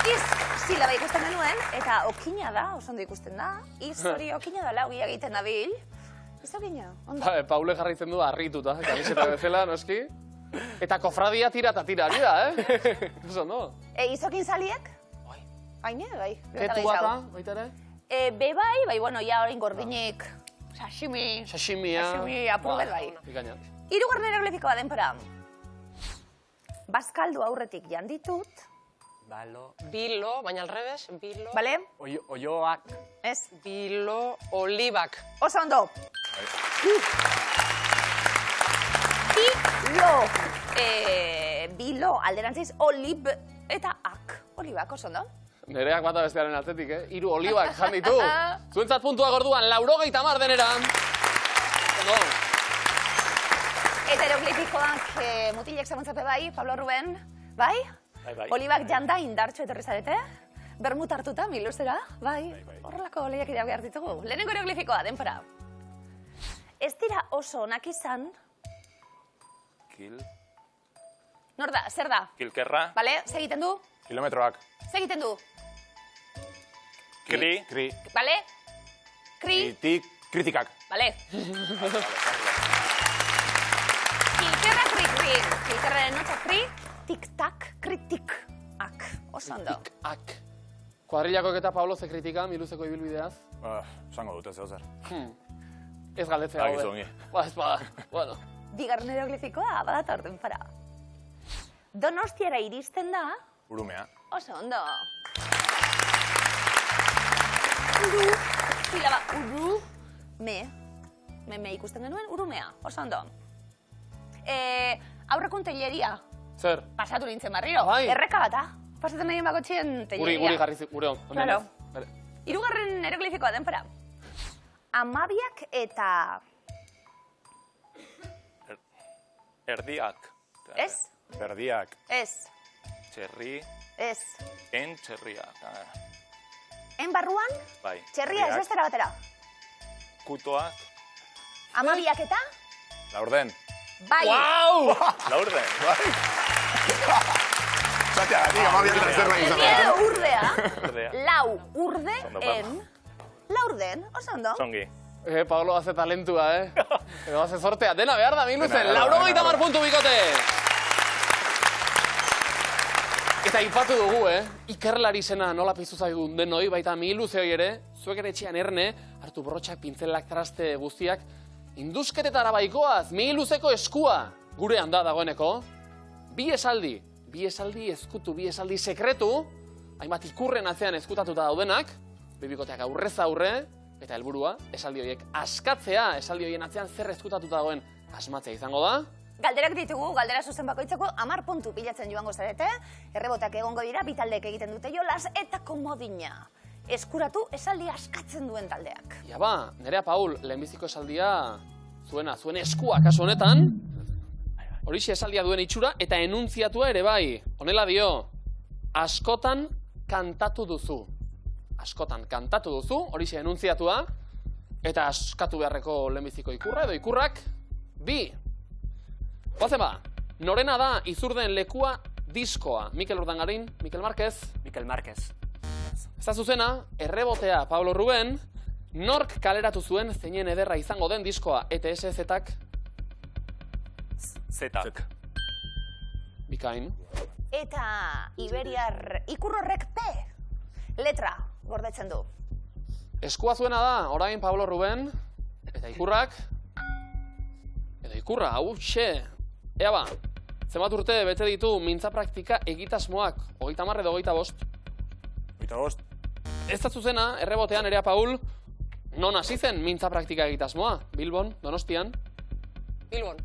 Speaker 1: Iz, silaba ikusten genuen, eta okina da, oso ondo ikusten da. Iz hori okina da, laugia egiten dabil. Izokina, ondo.
Speaker 2: Paule jarraitzen du harrituta, kamiseta bezala, noski. Eta kofradia tira eta tira, ari da, Oso ondo.
Speaker 1: Izokin zaliek? Haine, bai.
Speaker 2: Ketu bata, baita ere?
Speaker 1: Bai, bueno, ja orain gordinik, sashimi
Speaker 2: Sashimia.
Speaker 1: apurret bai.
Speaker 2: Ikaina.
Speaker 1: Hirugarren eroglifikoa denpora. Bazkaldu aurretik janditut,
Speaker 4: Balo.
Speaker 3: Bilo, baina al revés, bilo.
Speaker 1: bale?
Speaker 4: Oioak.
Speaker 1: Ez?
Speaker 3: Bilo, olibak.
Speaker 1: Oso ondo. Bilo, alderantziz, olib eta ak. Olibak, oso ondo.
Speaker 2: Nereak bata bestearen atzetik, Hiru olibak jan ditu. Zuentzat puntua gorduan, 80 denera. Ondo.
Speaker 1: Eta eroglifikoak mutilek zamontzape bai, Pablo Ruben, bai?
Speaker 5: Bai.
Speaker 1: Olibak janda indartxo etorri zarete, bermut hartuta, miluzera, bai? Horrelako lehiakideak behar ditugu. Lehenengo eroglifikoa, denpora. Ez dira oso onak izan, nor da, zer da?
Speaker 5: Kilkerra,
Speaker 1: Bale, segiten du?
Speaker 7: Kilometroak.
Speaker 1: Segiten du?
Speaker 5: Kri,
Speaker 1: Bale? Kri?
Speaker 7: Kritikak.
Speaker 1: Bale. Kilkerra kri. Kilkerraren notza kri, tik-tak, kritik-ak. Oso ondo.
Speaker 2: Ak. Kuadrillakoek eta Pablo ze kritika, miluzeko ibilbideaz.
Speaker 7: Zango dute zeo zer.
Speaker 2: Ez galdetzea
Speaker 7: Badakizu
Speaker 2: haude.
Speaker 7: ongi.
Speaker 2: Ba, ez bada. Bueno.
Speaker 1: Bigarren eroglifikoa, badator denpora. Donostiara iristen da,
Speaker 7: Urumea.
Speaker 1: oso ondo. Uru, silaba, uru, me ikusten genuen, urumea, oso ondo. aurrekun telleria.
Speaker 2: Zer?
Speaker 1: Pasatu nintzen barriro.
Speaker 2: Bai.
Speaker 1: Erreka bata. Pasatzen nahi bakotxien telleria.
Speaker 2: Guri jarri gure hon.
Speaker 1: Claro. Hirugarren eroglifikoa denpera. Amabiak eta...
Speaker 5: Erdiak.
Speaker 1: Ez?
Speaker 7: Berdiak.
Speaker 1: Ez.
Speaker 5: Txerri,
Speaker 1: Ez.
Speaker 5: txerriak.
Speaker 1: En barruan,
Speaker 5: Bai.
Speaker 1: txerria ez
Speaker 5: Erdiak,
Speaker 1: bestera batera.
Speaker 5: Kutoak,
Speaker 1: Amabiak eta...
Speaker 7: Laurden.
Speaker 1: Bai.
Speaker 2: Wow!
Speaker 5: laurden.
Speaker 7: Zateagatik, amabiak eta zerbait izan
Speaker 1: Egia
Speaker 7: da.
Speaker 1: urdea.
Speaker 5: Urdea.
Speaker 1: Lau urde
Speaker 5: Ondo,
Speaker 1: en... Laurden, oso ondo.
Speaker 5: Zongi.
Speaker 2: Pablo hace talentua, Edo hace sortea. Dena behar da, minuzen.
Speaker 7: Dena,
Speaker 2: Laurogeita
Speaker 7: dena.
Speaker 2: mar puntu bikote. Eta ipatu dugu, Ikerlari zena nola piztu zaigun denoi, baita miluzeoi ere, zuek ere etxean erne, hartu borrotxak, pintzelak, traste guztiak, indusketetara baikoaz, miluzeko eskua, gurean da dagoeneko. Bi esaldi ezkutu, bi esaldi sekretu, hainbat ikurren atzean ezkutatuta daudenak, bibikoteak aurrez aurre, eta helburua, esaldi horiek askatzea, esaldi horien atzean zer ezkutatuta dagoen asmatzea izango da.
Speaker 1: Galderak ditugu, galdera zuzen bakoitzako 10 puntu pilatzen joango zarete, errebotak egongo dira, bi taldeek egiten dute jolas, eta komodina. Eskuratu esaldi askatzen duen taldeak.
Speaker 2: Ja ba, Nerea Paul, lehenbiziko esaldia zuen eskua kasu honetan, horixe esaldia duen itxura eta enuntziatua ere bai. Honela dio, askotan kantatu duzu. Askotan kantatu duzu, horixe enuntziatua, eta askatu beharreko lehenbiziko ikurra edo ikurrak, bi. Goazen ba, norena da Izurden lekua diskoa? Mikel Urdangarin, Mikel Marquez.
Speaker 4: Mikel Marquez.
Speaker 2: Ez da zuzena, errebotea Pablo Ruben, nork kaleratu zuen zeinen ederra izango den diskoa, ETS-Zetak,
Speaker 5: Zetak.
Speaker 2: bikain.
Speaker 1: Eta Iberiar ikurrorrek P letra gordetzen du.
Speaker 2: Eskua zuena da, orain Pablo Ruben, eta ikurrak, edo ikurra, hau, ea ba, zenbat urte bete ditu mintza praktika egitasmoak, 30 edo 25.
Speaker 7: 25.
Speaker 2: Ez da zuzena, errebotean Nerea Paul, non hasi zen mintza praktika egitasmoa? Bilbon, Donostian.
Speaker 3: Bilbon.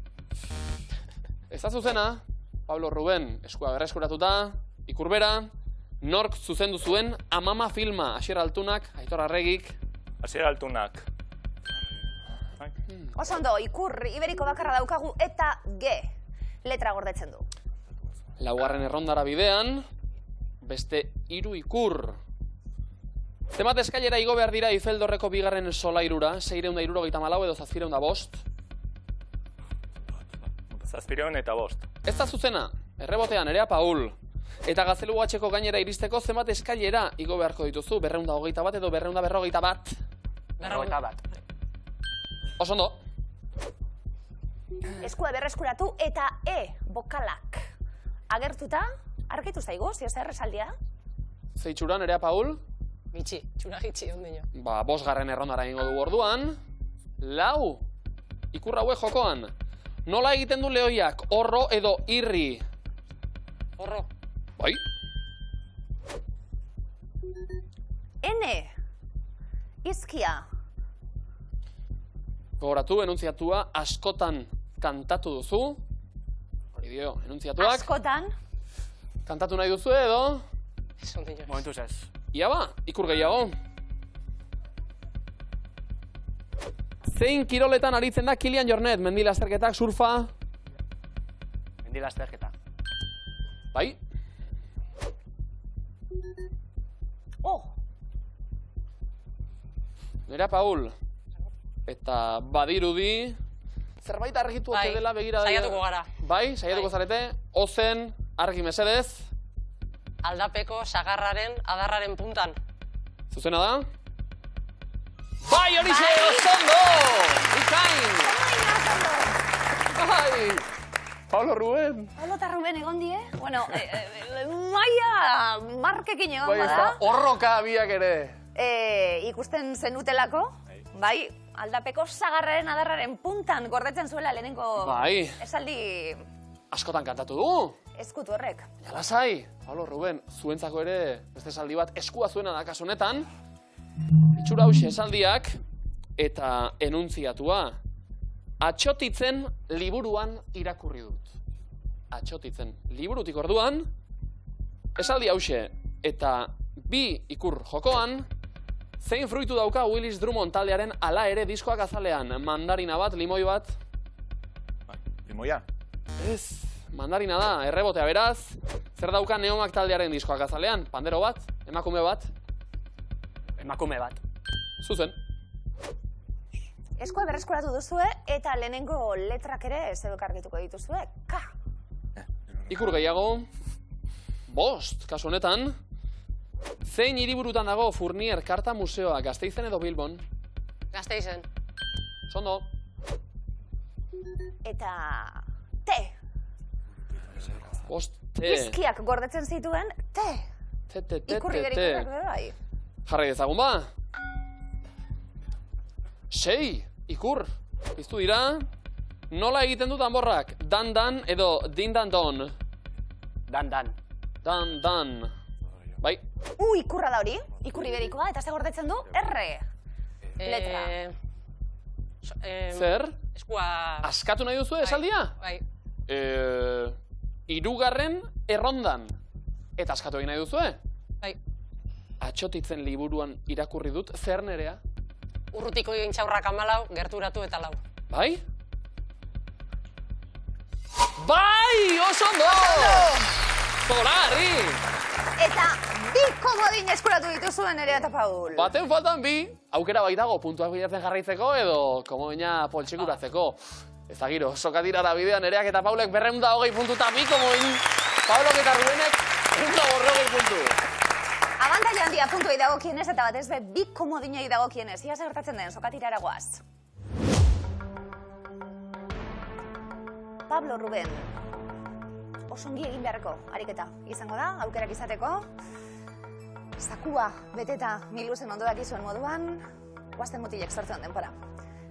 Speaker 2: Ez da zuzena, Pablo Ruben eskua berreskuratuta, ikurbera, nork zuzendu zuen Amama filma, Asier Altunak, Aitor Arregik.
Speaker 5: Asier Altunak.
Speaker 1: Oso ondo, ikur iberiko bakarra daukagu eta G letra gordetzen du.
Speaker 2: Laugarren errondara bidean, beste 3 ikur. Zenbat eskailera igo behar dira Ifeldorreko bigarren solairura, 674 edo 705.
Speaker 5: 705.
Speaker 2: Ez da zuzena, errebotean Nerea Paul. Eta Gaztelugatxeko gainera iristeko zenbat eskailera igo beharko dituzu, 221 edo 241.
Speaker 4: 41.
Speaker 2: Oso ondo.
Speaker 1: Eskua berreskuratu eta E bokalak agertuta, argitu zaigu, zio zer esaldia?
Speaker 2: Zeitxura, Nerea Paul?
Speaker 3: Gitxi, txura gitxi, ondino.
Speaker 2: Ba, 5. errondara egingo du orduan. 4. Ikur hauek jokoan. Nola egiten du lehoiak, orro edo irri?
Speaker 3: Horro.
Speaker 2: Bai?
Speaker 1: N izkia.
Speaker 2: Gogoratu, enuntziatua askotan kantatu duzu. Hori dio, enuntziatuak.
Speaker 1: Askotan.
Speaker 2: Kantatu nahi duzu edo?
Speaker 3: Ez ondino.
Speaker 4: Momentuz ez.
Speaker 2: Ia ba, ikur gehiago. Zein kiroletan aritzen da Kilian Jornet? Mendi lasterketak, surfa?
Speaker 4: Mendi lasterketa.
Speaker 2: Bai?
Speaker 1: Oh,
Speaker 2: Nerea Paul. Eta badirudi, zerbait argitu ote
Speaker 3: Bai,
Speaker 2: dela begira.
Speaker 3: saiatuko gara.
Speaker 2: Bai, saiatuko
Speaker 3: Bai.
Speaker 2: zarete. Ozen, argi mesedez.
Speaker 3: Aldapeko sagarraren adarraren puntan.
Speaker 2: Zuzena da? Bai, horixe, osondo! Bikain! Bai! Pablo Ruben.
Speaker 1: Pablo eta Ruben egon die? Bueno, maia markekin egon
Speaker 2: Bai, ez da,
Speaker 1: bada.
Speaker 2: horroka biak ere.
Speaker 1: Ikusten zenutelako, bai, aldapeko sagarraren adarraren puntan gordetzen zuela lehenengo
Speaker 2: Bai.
Speaker 1: esaldi
Speaker 2: Askotan kantatu du.
Speaker 1: eskutu horrek.
Speaker 2: Jalasai, Pablo Ruben, zuentzako ere beste esaldi bat eskua zuena da kasu honetan. Itxura hauxe esaldiak eta enuntziatua. Atxotitzen liburuan irakurri dut. Atxotitzen liburutik orduan, esaldi hause eta bi ikur jokoan, zein fruitu dauka Willis Drummond taldearen ala ere diskoak azalean? Mandarina bat, limoi bat?
Speaker 7: Limoia.
Speaker 2: Ez, mandarina da, errebotea beraz. Zer dauka Neomak taldearen diskoak azalean? Pandero bat? Emakume bat?
Speaker 4: Emakume bat.
Speaker 2: Zuzen.
Speaker 1: Eskoa berreskuratu duzue eta lehenengo letrak ere zebek argituko dituzue. K.
Speaker 2: Ikur gehiago. 5, kasu honetan. Zein hiriburutan dago Fournier Karta Museoa, Gasteizen edo Bilbon?
Speaker 3: Gasteizen.
Speaker 2: Sondo.
Speaker 1: Eta T.
Speaker 2: 5, T.
Speaker 1: Izkiak gordetzen zituen T. Ikurri berikurak bai.
Speaker 2: Jarrai dezagun ba. 6, ikur. Piztu dira. Nola egiten du danborrak? Dan-dan edo din-dan-don?
Speaker 4: Dan.
Speaker 2: Dan-dan. Bai.
Speaker 1: Ikurra da hori. Ikurri berikoa eta ze gordetzen du? R. Letra.
Speaker 3: Zer?
Speaker 2: Zer?
Speaker 3: Eskua...
Speaker 2: Askatu nahi duzu esaldia?
Speaker 3: Bai.
Speaker 2: 3. errondan. Eta askatu egin nahi duzue?
Speaker 3: Bai.
Speaker 2: Atxotitzen liburuan irakurri dut, zer nerea?
Speaker 3: Urrutiko egin txaurrak 14, gerturatu eta 4.
Speaker 2: Bai? Bai! Oso ondo! Zoragarri!
Speaker 1: Eta bi komodin eskuratu dituzuen Nerea eta Paul.
Speaker 2: Baten faltan bi, aukera baitago puntuak bilatzen jarraitzeko edo komodina poltsikuratzeko. Ezagiro, sokatirara bidean Nereak eta Paulek 220 puntuta bi komodin, Paulok eta Rubenek 140 puntu.
Speaker 1: Abantaila handia puntuei dagokienez eta batez be bi komodinei dagokienez. Ia zer gertatzen den, sokatirara goaz. Pablo, Ruben, osongi egin beharreko ariketa izango da, aukerak izateko. Zakua beteta miluzen ondo dakizuen moduan, guazten mutilek sortzen denpora.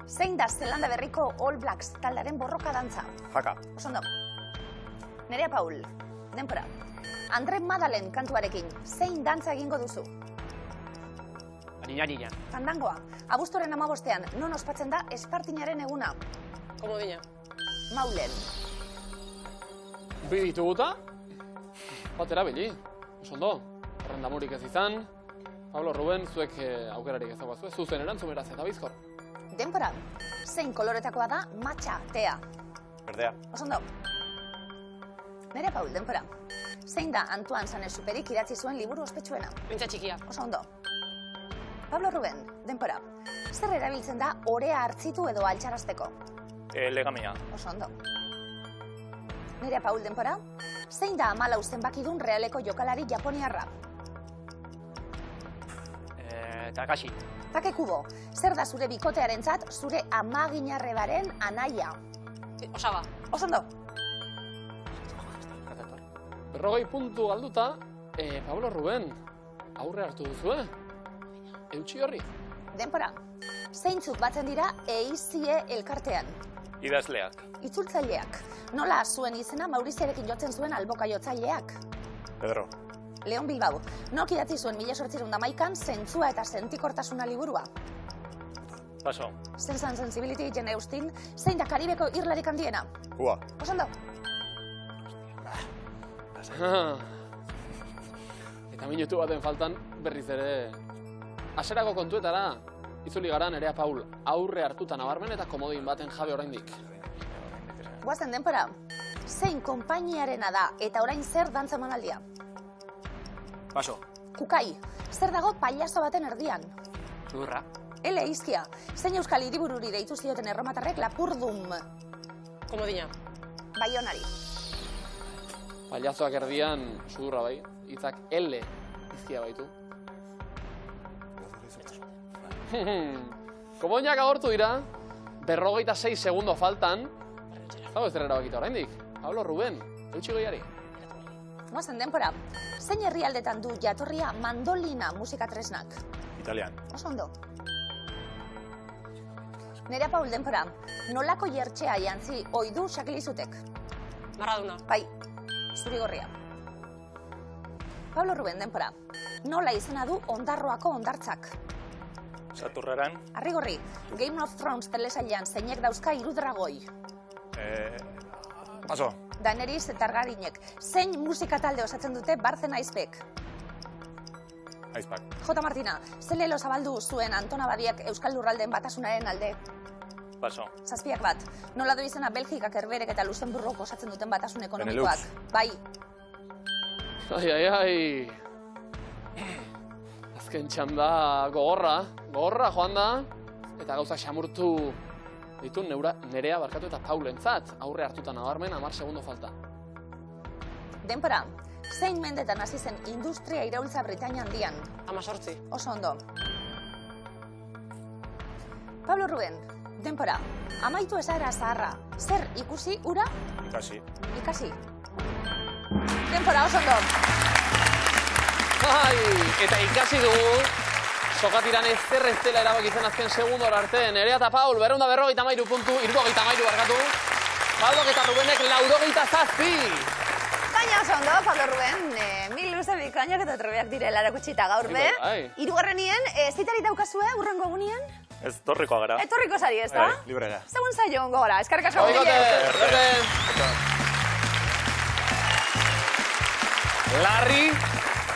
Speaker 1: Zein da Zelanda Berriko All Blacks taldearen borroka dantza?
Speaker 7: Jaka.
Speaker 1: Osondo. Nerea Paul, denpora. Andre Madalen kantuarekin, zein dantza egingo duzu?
Speaker 4: Anina.
Speaker 1: Fandangoa. Abuztuaren 15ean, non ospatzen da Espartinaren eguna?
Speaker 3: Komodina.
Speaker 1: Maulen.
Speaker 2: Bi dituguta? Batera bili. Oso ondo. Errendamurik ez izan. Pablo, Ruben, zuek aukerarik ezaguazue. Zuzen erantzun beraz eta bizkor.
Speaker 1: Denpora. Zein koloretakoa da matxa, tea?
Speaker 7: Berdea.
Speaker 1: Oso ondo. Nerea Paul, denpora. Zein da Antoine Saint-Exupéryk idatzi zuen liburu ospetsuena?
Speaker 3: Printza txikia.
Speaker 1: Oso ondo. Pablo, Ruben, denpora. Zer erabiltzen da orea hartzitu edo altxarazteko?
Speaker 5: Legamia.
Speaker 1: Oso ondo. Nerea Paul, denpora. Zein da 14 zenbakidun Realeko jokalari japoniarra?
Speaker 4: Takashi.
Speaker 1: Takekubo, zer da zure bikotearentzat zure amaginarrebaren anaia?
Speaker 3: Osaba.
Speaker 1: Oso ondo.
Speaker 2: 40 puntu galduta, Pablo, Ruben, aurre hartu duzue? Eutxi horri?
Speaker 1: Denpora. Zeintzuk batzen dira eizie elkartean?
Speaker 5: Idazleak.
Speaker 1: Itzultzaileak. Nola zuen izena Mauriziarekin jotzen zuen alboka jotzaileak?
Speaker 7: Pedro.
Speaker 1: Leon Bilbao. Nork idatzi zuen 1811an zentzua eta sentikortasuna liburua?
Speaker 5: Paso.
Speaker 1: Sense and Sensibility, Jane Austen. Zein da Karibeko irlarik handiena?
Speaker 7: Ua.
Speaker 1: Oso ondo.
Speaker 2: Eta minutu baten faltan berriz ere hasierako kontuetara itzuli gara Nerea Paul aurre hartuta nabarmen eta komodin baten jabe oraindik.
Speaker 1: Guazen denpora. Zein konpainiarena da eta orain zer dantza emanaldia?
Speaker 4: Paso.
Speaker 1: Kukai. Zer dago pailazo baten erdian?
Speaker 4: Zurra.
Speaker 1: Ele izkia. Zein euskal hiribururi deitu zioten erromatarrek Lapurdum?
Speaker 3: Komodina.
Speaker 1: Baionari.
Speaker 2: Pailazoak erdian sudurra bai, hitzak L izkia baitu. Komoinak agortu dira, 56 segundo faltan. Zago ez erabakita oraindik. Pablo, Ruben, eutxi goiari.
Speaker 1: Guazen denpora. Zein herrialdetan du jatorria mandolina musika tresnak?
Speaker 7: Italian.
Speaker 1: Oso ondo. Nerea Paul, denpora. Nolako jertxea jantzi oidu Xakilizutek?
Speaker 3: Maradona.
Speaker 1: Bai, zurigorria. Pablo, Ruben, denpora. Nola izena du Ondarroako hondartzak?
Speaker 5: Saturraran.
Speaker 1: Arrigorri, Game of Thrones telesailean zeinek dauzka 3 dragoi.
Speaker 7: Paso.
Speaker 1: Daenerys Targaryenek. Zein musika talde osatzen dute Bartzen Aizpek?
Speaker 7: Aizpak.
Speaker 1: J. Martina, ze lelo zabaldu zuen Anton Abadiak Euskal Lurraldeen batasunaren alde?
Speaker 5: Paso.
Speaker 1: 7 bat. Nola du izena Belgikak, Herberek eta Luxemburgok osatzen duten batasun ekonomikoak? Bai.
Speaker 2: Ai. Azken txanda gogorra joan da, eta gauza xamurtu ditu Nerea barkatu eta Paulentzat, aurre hartuta nabarmen, 10 segundo falta.
Speaker 1: Denpora, zein mendetan hasi zen industria iraultza Britainia handian?
Speaker 3: 18.
Speaker 1: Oso ondo. Pablo Rubén, denpora, amaitu esaera zaharra, zer ikusi, ura? Ikasi. Denpora, oso ondo.
Speaker 2: Eta ikasi dugu, sokatiran ez dela erabakitzen azken segundora arte. Nerea eta Paul, 253 puntu, 73 barkatu. Pablok eta Rubenek 87.
Speaker 1: Baina oso ondo, Pablo Rubén, mil luze bikainak eta trebeak direla erakutsita gaur be. Hirugarrenien, zitarik daukazue, urrengo egunien?
Speaker 5: Ez torrikoa gara.
Speaker 1: Etorriko zari, ez da?
Speaker 7: Librera.
Speaker 1: Segun zailo ongo gara, eskarrik asko
Speaker 2: Larri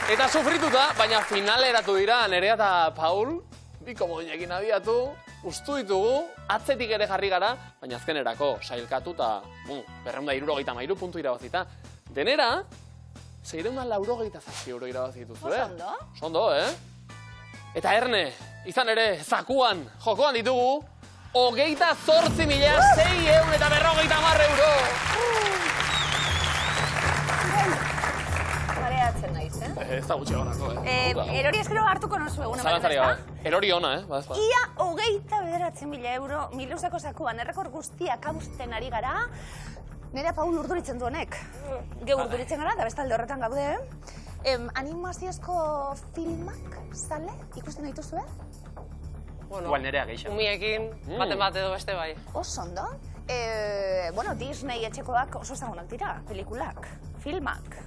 Speaker 2: eta sufrituta, baina finaleratu dira Nerea eta Paul. Biko moinekin abiatu, ustu ditugu, atzetik ere jarri gara, baina azkenerako sailkatu eta 273 puntu irabazita. Denera, 687 euro irabazi dituzu, Oso ondo, Eta Erne, izan ere, zakuan, jokoan ditugu, 28.650 euro!
Speaker 1: Mareatzen naiz,
Speaker 2: Ez da gutxi gorako,
Speaker 1: Erori eskero hartuko nozu egun
Speaker 2: Zalantzari gabe. Erori ona,
Speaker 1: Ia 29.000 euro miluzeko zakuan errekor guztiak hausten ari gara. Nerea Paul urduritzen du honek. Ge urduritzen gara, da bestalde horretan gaude. Animaziozko filmak, zale, ikusten dituzue?
Speaker 4: Igual Nerea geixo.
Speaker 3: Umiekin, baten bat edo beste bai.
Speaker 1: Oso ondo. Disney etxekoak oso ezagunak dira, pelikulak, filmak.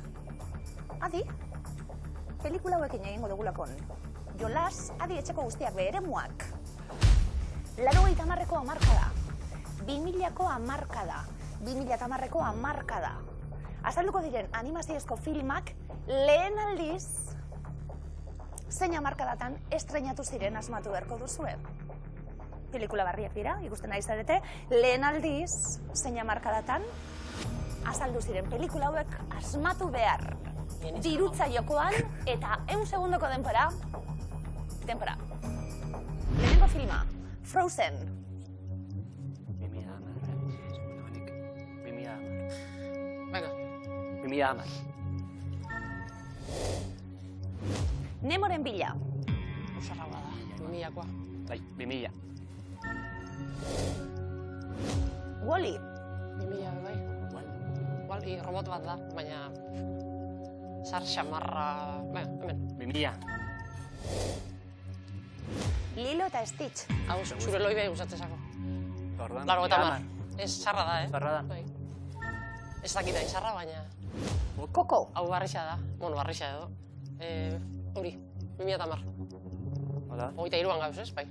Speaker 1: Adi, pelikula hauekin egingo dugulakon. Jolas, adi etxeko guztiak beheremuak. 80ko hamarkada, 2000ko hamarkada, 2010ko hamarkada. Azalduko diren animaziozko filmak lehen aldiz zein hamarkadatan estreinatu ziren asmatu beharko duzue. Pelikula barriak dira, ikusten ari zarete, lehen aldiz zein hamarkadatan azaldu ziren pelikula hauek asmatu behar. Dirutza jokoan eta 1 segundoko denpora. Lehenengo filma, Frozen.
Speaker 4: 2010.
Speaker 1: Nemoren bila.
Speaker 3: Usarra bada, 2000koa.
Speaker 4: Bai, 2000.
Speaker 1: Wall-E.
Speaker 3: 2000, bai. Wall-E robot bat da, baina... Zar xamarra... hemen.
Speaker 4: 2000.
Speaker 1: Lilo eta Stitch.
Speaker 3: Hau, zure loibea gustatzezako.
Speaker 4: Orduan,
Speaker 3: 80. Ez sarra da,
Speaker 4: Sarra da.
Speaker 3: Bai. Ez dakita izarra, baina...
Speaker 1: Koko.
Speaker 3: Hau barrixa da. Bueno, barrixa edo. Hori, 2010.
Speaker 4: Hola.
Speaker 3: 23an gauz, ez, bai.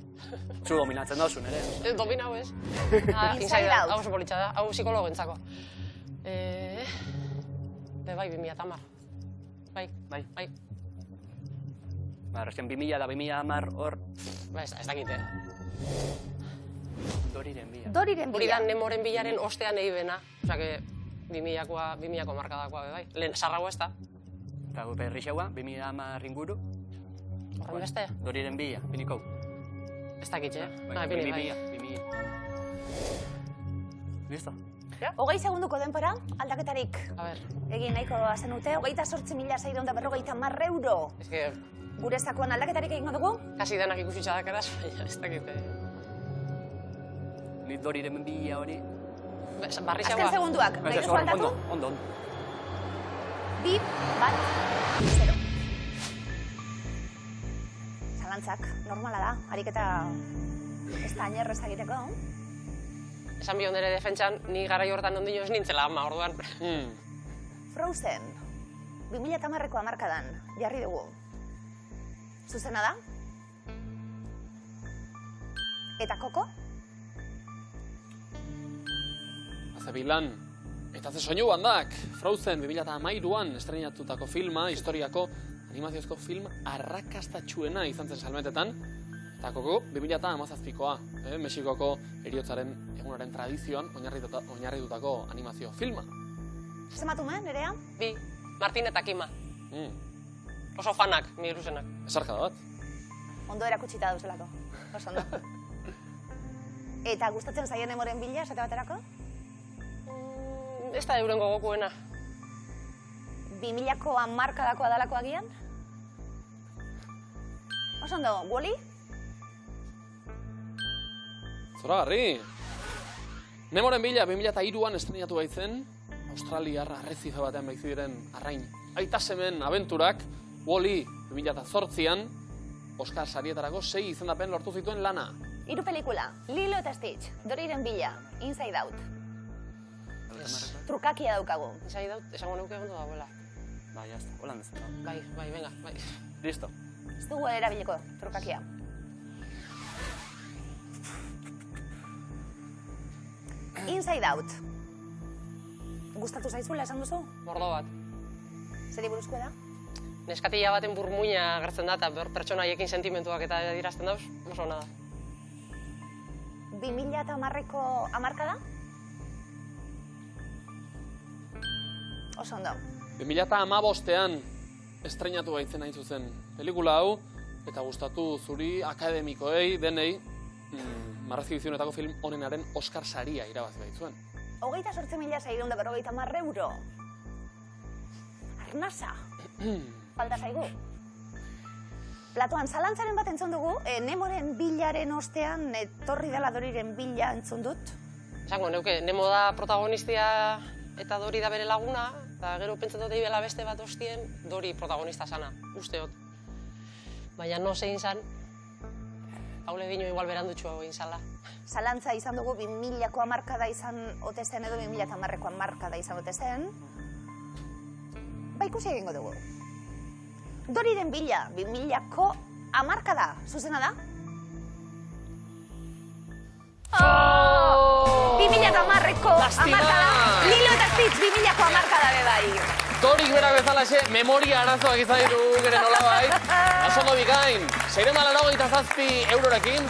Speaker 4: Zu dominatzen dauzu, Nerea.
Speaker 3: Domina hau, ez?
Speaker 1: Inside Out.
Speaker 3: Hau oso politxa da, hau psikologentzako. Bai, 2010. Bai.
Speaker 4: Azken 2000 da 2010 hor...
Speaker 3: Ba, ez dakite.
Speaker 4: Doriren bila.
Speaker 3: Hori da Nemoren bilaren ostean egibena. Osa, que 2000ko markadakoa, bai. Lehen, sarrago ez da.
Speaker 4: Eta berri xaua, 2010 inguru.
Speaker 3: Horren beste?
Speaker 4: Doriren bila, pinikau.
Speaker 3: Ez dakitxe,
Speaker 4: Bai,
Speaker 3: pini, bai.
Speaker 4: 2000. Listo?
Speaker 1: 20 segunduko denpora, aldaketarik.
Speaker 3: A ber.
Speaker 1: Egin nahiko zenute, 28.650 euro.
Speaker 3: Ez que...
Speaker 1: Gure zakuan aldaketarik egingo dugu?
Speaker 3: Kasi denak ikusi txadakeraz, baina ez dakite.
Speaker 4: Ni Doriren bila hori...
Speaker 3: Barri
Speaker 1: Azken
Speaker 3: xaua.
Speaker 1: segunduak, nahi duzu aldatu?
Speaker 4: Ondo.
Speaker 1: 2, 0. Zalantzak, normala da, ariketa ez da ainerrez egiteko.
Speaker 3: Esan bion dere defentsan, ni garai hortan ondino ez nintzela ama, orduan.
Speaker 1: Frozen, 2010ko hamarkadan, jarri dugu. Zuzena da? Eta koko?
Speaker 2: Azebilan, eta ze soinu bandak, Frozen 2013an estrenatutako filma, historiako animaziozko film arrakastatsuena izan zen salmentetan, eta koko 2017koa, Mexikoko heriotzaren egunaren tradizioan oinarritutako animazio filma.
Speaker 1: Zematume, Nerea?
Speaker 3: 2, Martin eta Kima. Oso fanak, mi ilusenak.
Speaker 2: Esarkada bat.
Speaker 1: Ondo erakutsita duzelako. Oso ondo. Eta gustatzen zaien Nemoren bila, esate baterako?
Speaker 3: Ez da euren gogokoena.
Speaker 1: 2000ko hamarkadakoa dalako agian? Oso ondo, Wall-E?
Speaker 2: Zoragarri! Nemoren bila 2003an estrenatu baitzen, Australiar arrezife batean baiziren arrain aitasemen abenturak, Wall-E 2008an, Oscar sarietarako 6 izendapen lortu zituen lana.
Speaker 1: 3 pelikula, Lilo eta Stitch, Doriren bila, Inside Out. Trukakia daukagu.
Speaker 3: Inside Out, esango nuke ondo dagoela.
Speaker 4: Ba, jazta, holan dezen da.
Speaker 3: Bai, venga, bai.
Speaker 4: Listo.
Speaker 1: Ez dugu erabiliko, trukakia. Inside Out. Gustatu zaizula esan duzu?
Speaker 3: Mordo bat.
Speaker 1: Zeri buruzkoa da?
Speaker 3: Neskatila baten burmuina agertzen da, eta pertsonaiekin sentimentuak eta adierazten dauz, oso ona da.
Speaker 1: 2010ko hamarkada? Oso ondo.
Speaker 2: 2015an estrenatu baitzen hain zuzen pelikula hau, eta gustatu zuri akademikoei, denei, marrazibizionetako film onenaren Oscar saria irabazi baitzuen.
Speaker 1: 28.650 euro. Arnasa. Falta zaigu. Platoan, zalantzaren bat entzun dugu, Nemoren bilaren ostean, etorri dela Doriren bila entzun dut.
Speaker 3: Esango neuke, Nemo da protagonistia eta Dori da bere laguna, eta gero pentsatu bela beste bat ostien, Dori protagonista sana, usteot. Baina no zein zan, haule bino igual berandutxo egin zala.
Speaker 1: Zalantza izan dugu 2000ko hamarkada izan ote zen edo 2010ko hamarkada izan ote zen. Ba ikusi egingo dugu. Doriren bila 2000ko hamarkada, zuzena da? 2010ko hamarkada, Lilo eta Stitch 2000ko hamarkada be bai.
Speaker 2: Dorik berak bezalaxe, memoria arazoak izan ditu gure nolabait. Oso bikain, 697 eurorekin,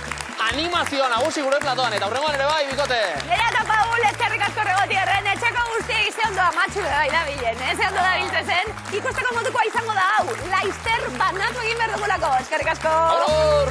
Speaker 2: animazioa nagusi gure platoan, eta hurrengoan ere bai, bikote.
Speaker 1: Nerea eta Paul, eskerrik asko regotierren, etxeko guztiek ze ondo amatxu bai da bilen, ze ondo da biltzezen. Ikusteko modukoa izango da hau, laizter banatu egin behar dugulako, eskerrik asko.
Speaker 2: Aur!